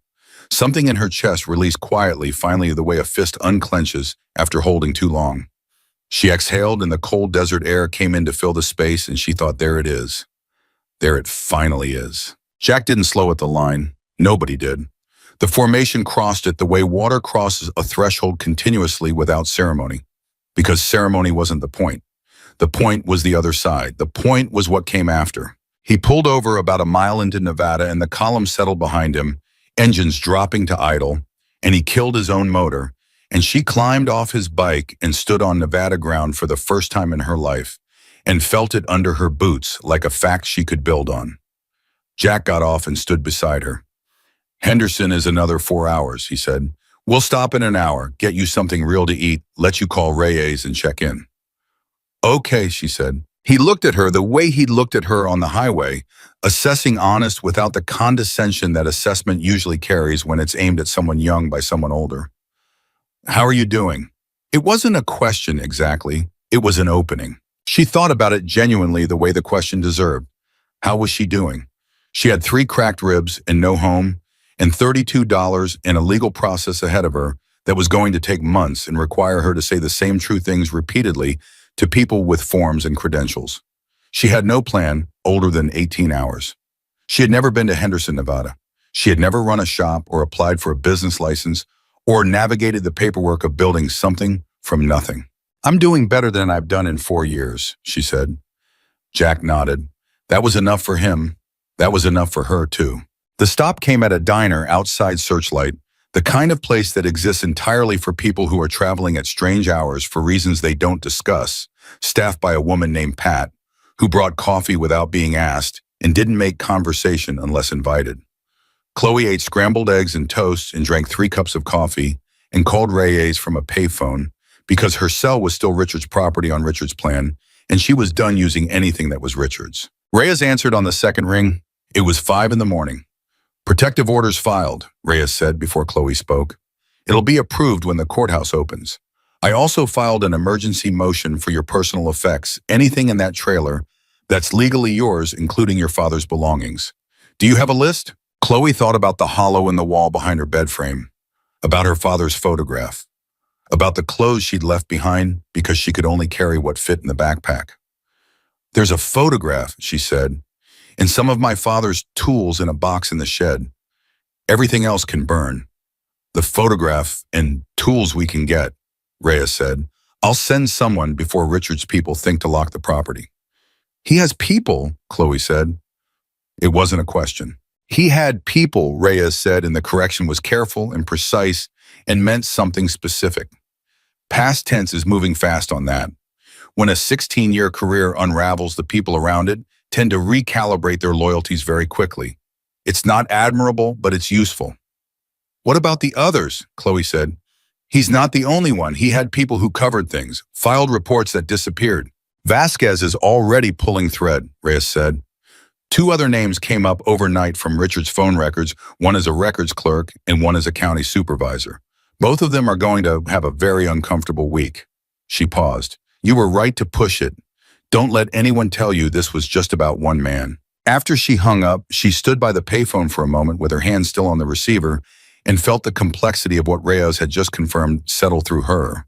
A: Something in her chest released quietly, finally, the way a fist unclenches after holding too long. She exhaled and the cold desert air came in to fill the space, and she thought, there it is. There it finally is. Jack didn't slow at the line. Nobody did. The formation crossed it the way water crosses a threshold, continuously without ceremony, because ceremony wasn't the point. The point was the other side. The point was what came after. He pulled over about a mile into Nevada, and the column settled behind him, engines dropping to idle, and he killed his own motor, and she climbed off his bike and stood on Nevada ground for the first time in her life and felt it under her boots like a fact she could build on. Jack got off and stood beside her. Henderson is another 4 hours, he said. We'll stop in an hour, get you something real to eat, let you call Reyes and check in. Okay, she said. He looked at her the way he'd looked at her on the highway, assessing honest without the condescension that assessment usually carries when it's aimed at someone young by someone older. How are you doing? It wasn't a question exactly, it was an opening. She thought about it genuinely the way the question deserved. How was she doing? She had 3 cracked ribs and no home, and $32 in a legal process ahead of her that was going to take months and require her to say the same true things repeatedly to people with forms and credentials. She had no plan older than 18 hours. She had never been to Henderson, Nevada. She had never run a shop or applied for a business license or navigated the paperwork of building something from nothing. I'm doing better than I've done in 4 years, she said. Jack nodded. That was enough for him. That was enough for her, too. The stop came at a diner outside Searchlight, the kind of place that exists entirely for people who are traveling at strange hours for reasons they don't discuss, staffed by a woman named Pat, who brought coffee without being asked and didn't make conversation unless invited. Chloe ate scrambled eggs and toast and drank 3 cups of coffee and called Reyes from a payphone because her cell was still Richard's property on Richard's plan, and she was done using anything that was Richard's. Reyes answered on the second ring. It was 5 in the morning. Protective orders filed, Reyes said before Chloe spoke. It'll be approved when the courthouse opens. I also filed an emergency motion for your personal effects, anything in that trailer that's legally yours, including your father's belongings. Do you have a list? Chloe thought about the hollow in the wall behind her bed frame, about her father's photograph, about the clothes she'd left behind because she could only carry what fit in the backpack. There's a photograph, she said, and some of my father's tools in a box in the shed. Everything else can burn. The photograph and tools we can get, Reyes said. I'll send someone before Richard's people think to lock the property. He has people, Chloe said. It wasn't a question. He had people, Reyes said, and the correction was careful and precise and meant something specific. Past tense is moving fast on that. When a 16-year career unravels, the people around it tend to recalibrate their loyalties very quickly. It's not admirable, but it's useful. What about the others? Chloe said. He's not the only one. He had people who covered things, filed reports that disappeared. Vasquez is already pulling thread, Reyes said. Two other names came up overnight from Richard's phone records, one as a records clerk and one as a county supervisor. Both of them are going to have a very uncomfortable week. She paused. You were right to push it. Don't let anyone tell you this was just about one man. After she hung up, she stood by the payphone for a moment with her hand still on the receiver and felt the complexity of what Reyes had just confirmed settle through her.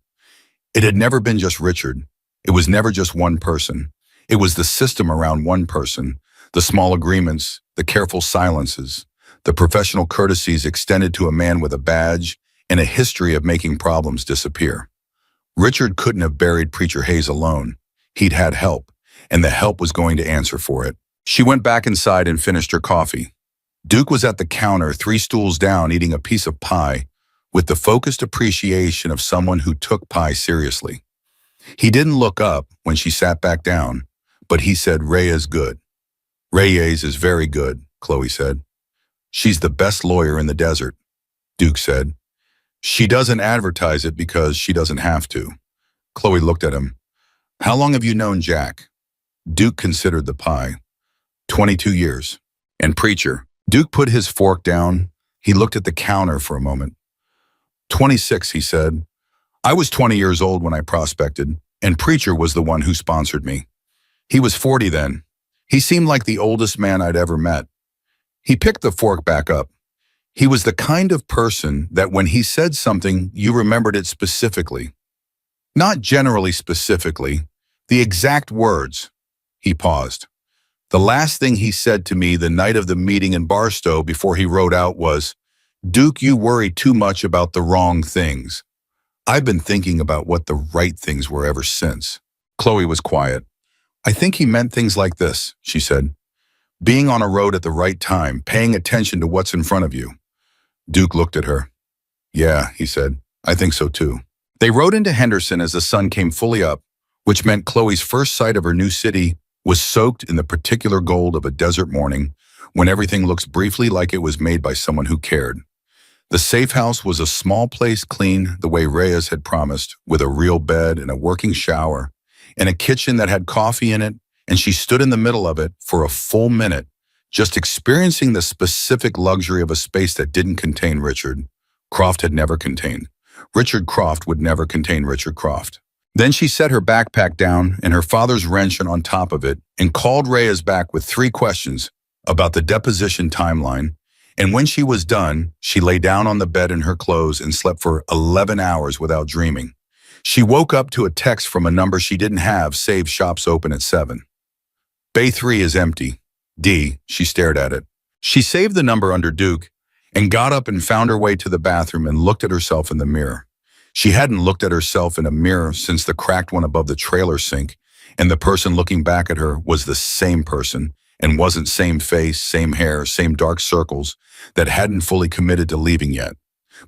A: It had never been just Richard. It was never just one person. It was the system around one person, the small agreements, the careful silences, the professional courtesies extended to a man with a badge and a history of making problems disappear. Richard couldn't have buried Preacher Hayes alone. He'd had help, and the help was going to answer for it. She went back inside and finished her coffee. Duke was at the counter, 3 stools down, eating a piece of pie, with the focused appreciation of someone who took pie seriously. He didn't look up when she sat back down, but he said, Reyes good. Reyes is very good, Chloe said. She's the best lawyer in the desert, Duke said. She doesn't advertise it because she doesn't have to. Chloe looked at him. How long have you known Jack? Duke considered the pie. 22 years. And Preacher. Duke put his fork down. He looked at the counter for a moment. 26, he said. I was 20 years old when I prospected, and Preacher was the one who sponsored me. He was 40 then. He seemed like the oldest man I'd ever met. He picked the fork back up. He was the kind of person that when he said something, you remembered it specifically. Not generally specifically, the exact words. He paused. The last thing he said to me the night of the meeting in Barstow before he rode out was, Duke, you worry too much about the wrong things. I've been thinking about what the right things were ever since. Chloe was quiet. I think he meant things like this, she said. Being on a road at the right time, paying attention to what's in front of you. Duke looked at her. Yeah, he said. I think so too. They rode into Henderson as the sun came fully up, which meant Chloe's first sight of her new city was soaked in the particular gold of a desert morning when everything looks briefly like it was made by someone who cared. The safe house was a small place clean the way Reyes had promised, with a real bed and a working shower, and a kitchen that had coffee in it, and she stood in the middle of it for a full minute, just experiencing the specific luxury of a space that didn't contain Richard. Croft had never contained. Richard Croft would never contain Richard Croft. Then she set her backpack down and her father's wrench on top of it and called Reyes back with 3 questions about the deposition timeline. And when she was done, she lay down on the bed in her clothes and slept for 11 hours without dreaming. She woke up to a text from a number she didn't have saved shops open at 7. Bay 3 is empty. D, she stared at it. She saved the number under Duke and got up and found her way to the bathroom and looked at herself in the mirror. She hadn't looked at herself in a mirror since the cracked one above the trailer sink, and the person looking back at her was the same person and wasn't same face, same hair, same dark circles that hadn't fully committed to leaving yet.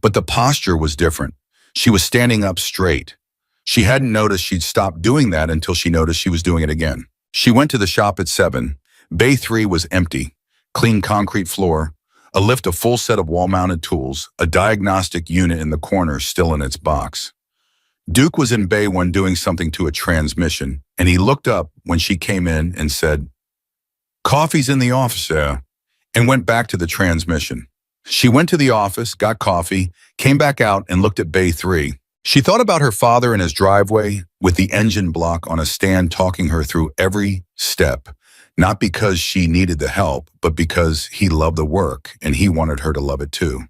A: But the posture was different. She was standing up straight. She hadn't noticed she'd stopped doing that until she noticed she was doing it again. She went to the shop at 7. Bay 3 was empty. Clean concrete floor, a lift, a full set of wall-mounted tools, a diagnostic unit in the corner still in its box. Duke was in Bay 1 doing something to a transmission, and he looked up when she came in and said, Coffee's in the office, sir, and went back to the transmission. She went to the office, got coffee, came back out and looked at Bay 3. She thought about her father in his driveway with the engine block on a stand talking her through every step, not because she needed the help, but because he loved the work and he wanted her to love it too.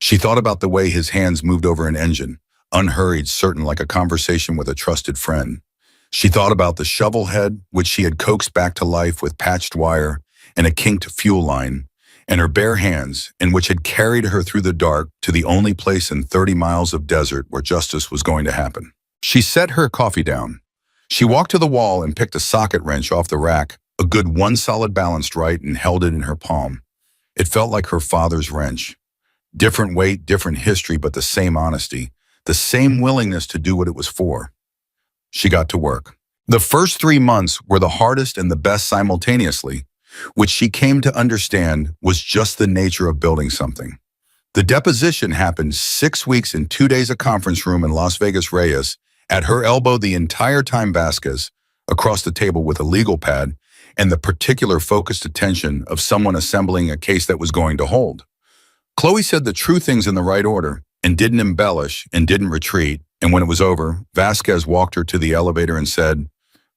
A: She thought about the way his hands moved over an engine, unhurried, certain like a conversation with a trusted friend. She thought about the shovel head, which she had coaxed back to life with patched wire and a kinked fuel line, and her bare hands, and which had carried her through the dark to the only place in 30 miles of desert where justice was going to happen. She set her coffee down. She walked to the wall and picked a socket wrench off the rack, a good one solid balanced right, and held it in her palm. It felt like her father's wrench. Different weight, different history, but the same honesty, the same willingness to do what it was for. She got to work. The first 3 months were the hardest and the best simultaneously, which she came to understand was just the nature of building something. The deposition happened 6 weeks in 2 days, a conference room in Las Vegas. Reyes, at her elbow the entire time, Vasquez, across the table with a legal pad, and the particular focused attention of someone assembling a case that was going to hold. Chloe said the true things in the right order and didn't embellish and didn't retreat, and when it was over, Vasquez walked her to the elevator and said,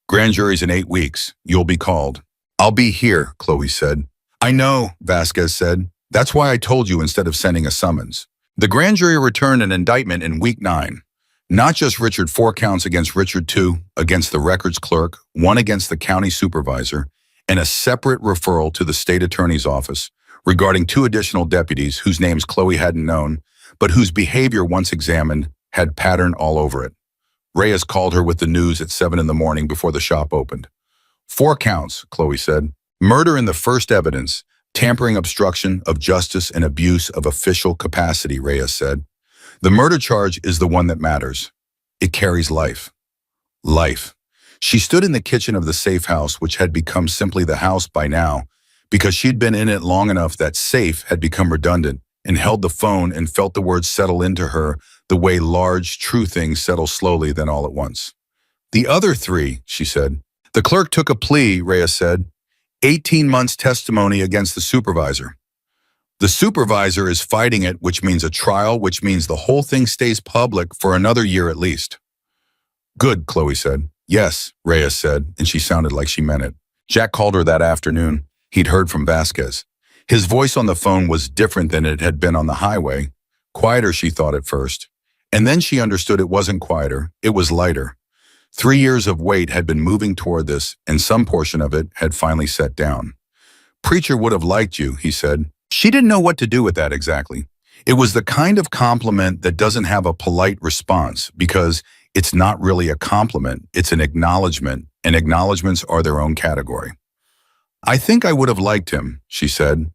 A: "Grand jury's in 8 weeks. You'll be called." "I'll be here," Chloe said. "I know," Vasquez said. "That's why I told you instead of sending a summons." The grand jury returned an indictment in week 9. Not just Richard 4 counts against Richard 2, against the records clerk, 1 against the county supervisor, and a separate referral to the state attorney's office regarding 2 additional deputies whose names Chloe hadn't known, but whose behavior once examined had pattern all over it. Reyes called her with the news at 7 in the morning before the shop opened. 4 counts, Chloe said. Murder in the first evidence, tampering, obstruction of justice, and abuse of official capacity, Reyes said. The murder charge is the one that matters. It carries life. Life. She stood in the kitchen of the safe house, which had become simply the house by now, because she'd been in it long enough that safe had become redundant, and held the phone and felt the words settle into her the way large, true things settle slowly then all at once. "The other 3, she said. "The clerk took a plea," Reyes said. 18 months testimony against the supervisor. The supervisor is fighting it, which means a trial, which means the whole thing stays public for another year at least." "Good," Chloe said. "Yes," Reyes said, and she sounded like she meant it. Jack called her that afternoon. He'd heard from Vasquez. His voice on the phone was different than it had been on the highway. Quieter, she thought at first. And then she understood it wasn't quieter, it was lighter. 3 years of weight had been moving toward this, and some portion of it had finally set down. "Preacher would have liked you," he said. She didn't know what to do with that exactly. It was the kind of compliment that doesn't have a polite response, because it's not really a compliment, it's an acknowledgement, and acknowledgements are their own category. "I think I would have liked him," she said.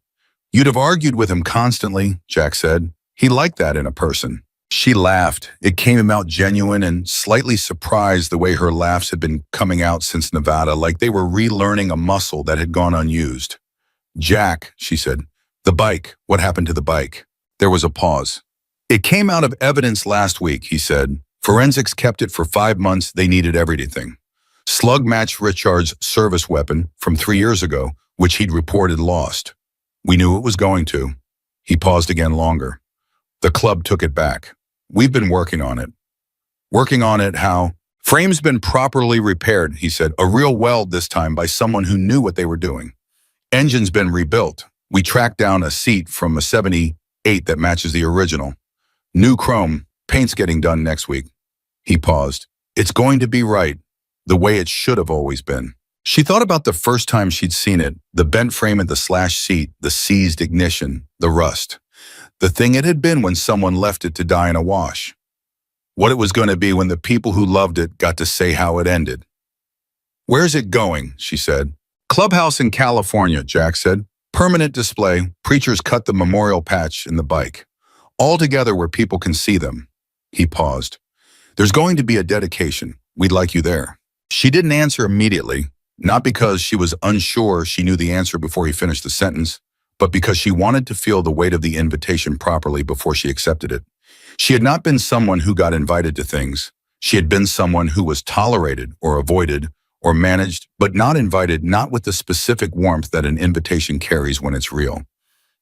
A: "You'd have argued with him constantly," Jack said. "He liked that in a person." She laughed. It came out genuine and slightly surprised the way her laughs had been coming out since Nevada, like they were relearning a muscle that had gone unused. "Jack," she said, "the bike, what happened to the bike?" There was a pause. "It came out of evidence last week," he said. "Forensics kept it for 5 months. They needed everything. Slug matched Richard's service weapon from 3 years ago, which he'd reported lost. We knew it was going to." He paused again longer. "The club took it back. We've been working on it." "Working on it how?" "Frame's been properly repaired," he said. "A real weld this time by someone who knew what they were doing. Engine's been rebuilt. We tracked down a seat from a 78 that matches the original. New chrome. Paint's getting done next week." He paused. "It's going to be right, the way it should have always been." She thought about the first time she'd seen it, the bent frame of the slashed seat, the seized ignition, the rust. The thing it had been when someone left it to die in a wash. What it was going to be when the people who loved it got to say how it ended. "Where's it going?" she said. "Clubhouse in California," Jack said. "Permanent display. Preachers cut the memorial patch in the bike. All together where people can see them." He paused. "There's going to be a dedication. We'd like you there." She didn't answer immediately, not because she was unsure she knew the answer before he finished the sentence, but because she wanted to feel the weight of the invitation properly before she accepted it. She had not been someone who got invited to things. She had been someone who was tolerated or avoided or managed, but not invited, not with the specific warmth that an invitation carries when it's real.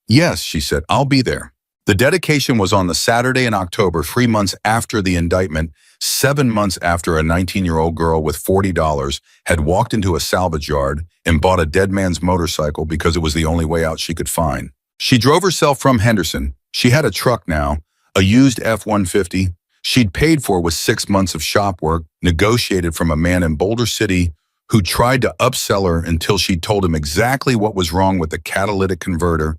A: "Yes," she said, "I'll be there." The dedication was on the Saturday in October, 3 months after the indictment, 7 months after a 19-year-old girl with $40 had walked into a salvage yard and bought a dead man's motorcycle because it was the only way out she could find. She drove herself from Henderson. She had a truck now, a used F-150. She'd paid for with 6 months of shop work, negotiated from a man in Boulder City who tried to upsell her until she told him exactly what was wrong with the catalytic converter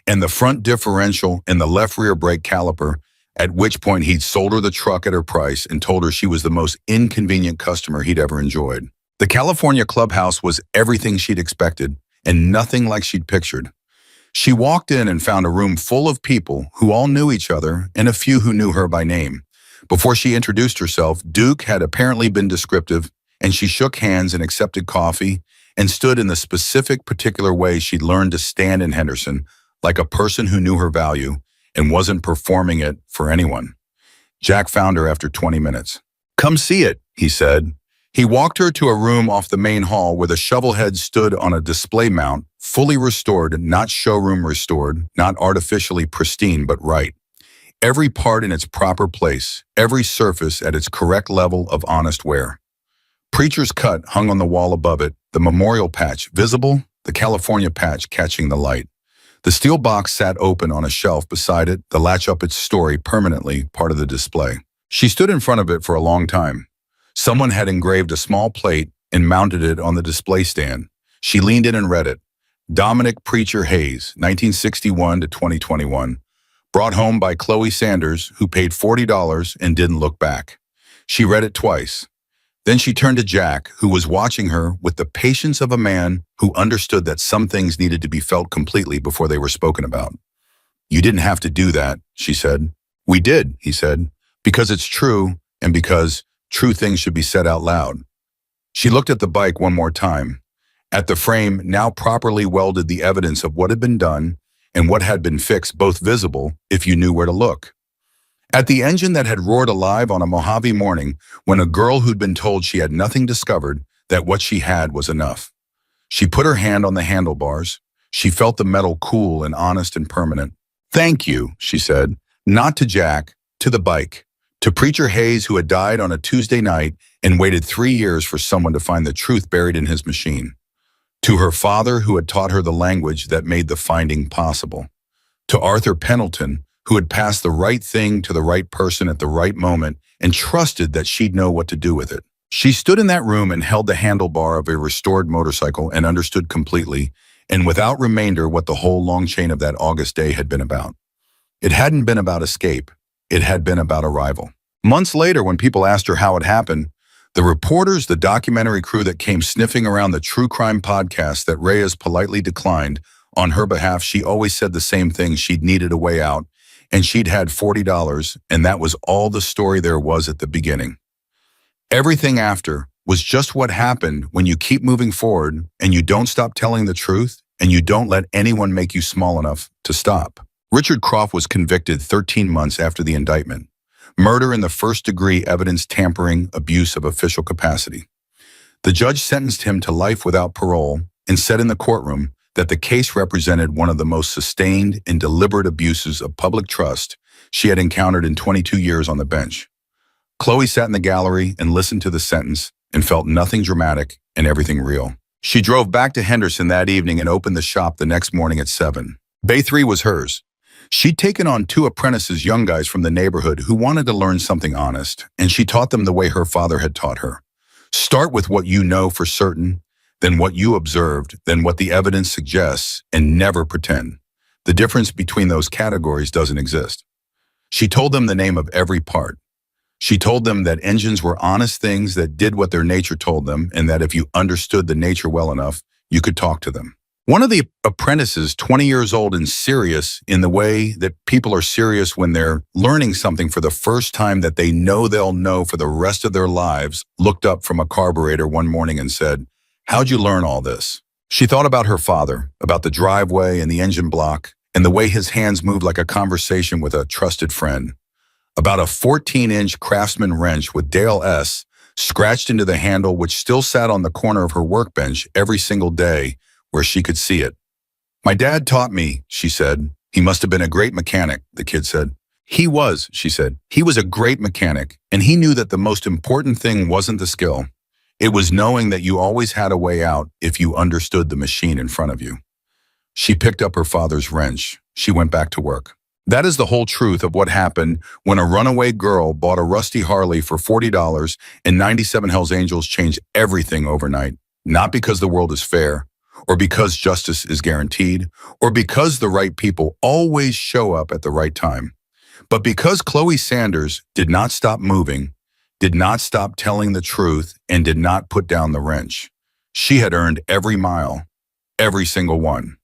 A: and the front differential and the left rear brake caliper, at which point he'd sold her the truck at her price and told her she was the most inconvenient customer he'd ever enjoyed. The California clubhouse was everything she'd expected and nothing like she'd pictured. She walked in and found a room full of people who all knew each other and a few who knew her by name. Before she introduced herself, Duke had apparently been descriptive, and she shook hands and accepted coffee and stood in the specific particular way she'd learned to stand in Henderson, like a person who knew her value and wasn't performing it for anyone. Jack found her after 20 minutes. "Come see it," he said. He walked her to a room off the main hall where the shovel head stood on a display mount, fully restored, not showroom restored, not artificially pristine, but right. Every part in its proper place, every surface at its correct level of honest wear. Preacher's cut hung on the wall above it, the memorial patch visible, the California patch catching the light. The steel box sat open on a shelf beside it, the latch up its story permanently part of the display. She stood in front of it for a long time. Someone had engraved a small plate and mounted it on the display stand. She leaned in and read it. Dominic Preacher Hayes, 1961 to 2021. Brought home by Chloe Sanders, who paid $40 and didn't look back. She read it twice. Then she turned to Jack, who was watching her with the patience of a man who understood that some things needed to be felt completely before they were spoken about. You didn't have to do that, she said. We did, he said, because it's true and because true things should be said out loud. She looked at the bike one more time. At the frame, now properly welded the evidence of what had been done and what had been fixed, both visible if you knew where to look. At the engine that had roared alive on a Mojave morning when a girl who'd been told she had nothing discovered that what she had was enough. She put her hand on the handlebars. She felt the metal cool and honest and permanent. Thank you, she said, not to Jack, to the bike, to Preacher Hayes, who had died on a Tuesday night and waited 3 years for someone to find the truth buried in his machine. To her father, who had taught her the language that made the finding possible. To Arthur Pendleton, who had passed the right thing to the right person at the right moment and trusted that she'd know what to do with it. She stood in that room and held the handlebar of a restored motorcycle and understood completely and without remainder what the whole long chain of that August day had been about. It hadn't been about escape. It had been about arrival. Months later, when people asked her how it happened, the reporters, the documentary crew that came sniffing around the true crime podcast that Reyes politely declined on her behalf, she always said the same thing: she'd needed a way out, and she'd had $40, and that was all the story there was at the beginning. Everything after was just what happened when you keep moving forward and you don't stop telling the truth and you don't let anyone make you small enough to stop. Richard Croft was convicted 13 months after the indictment. Murder in the first degree, evidence tampering, abuse of official capacity. The judge sentenced him to life without parole and said in the courtroom that the case represented one of the most sustained and deliberate abuses of public trust she had encountered in 22 years on the bench. Chloe sat in the gallery and listened to the sentence and felt nothing dramatic and everything real. She drove back to Henderson that evening and opened the shop the next morning at 7. Bay 3 was hers. She'd taken on 2 apprentices, young guys from the neighborhood who wanted to learn something honest, and she taught them the way her father had taught her. Start with what you know for certain, then what you observed, then what the evidence suggests, and never pretend. The difference between those categories doesn't exist. She told them the name of every part. She told them that engines were honest things that did what their nature told them, and that if you understood the nature well enough, you could talk to them. One of the apprentices, 20 years old and serious in the way that people are serious when they're learning something for the first time that they know they'll know for the rest of their lives, looked up from a carburetor one morning and said, "How'd you learn all this?" She thought about her father, about the driveway and the engine block, and the way his hands moved like a conversation with a trusted friend. About a 14-inch Craftsman wrench with Dale S. scratched into the handle, which still sat on the corner of her workbench every single day where she could see it. "My dad taught me," she said. "He must have been a great mechanic," the kid said. "He was," she said. "He was a great mechanic, and he knew that the most important thing wasn't the skill. It was knowing that you always had a way out if you understood the machine in front of you." She picked up her father's wrench. She went back to work. That is the whole truth of what happened when a runaway girl bought a rusty Harley for $40 and 97 Hells Angels changed everything overnight. Not because the world is fair, or because justice is guaranteed, or because the right people always show up at the right time, but because Chloe Sanders did not stop moving, did not stop telling the truth, and did not put down the wrench. She had earned every mile, every single one.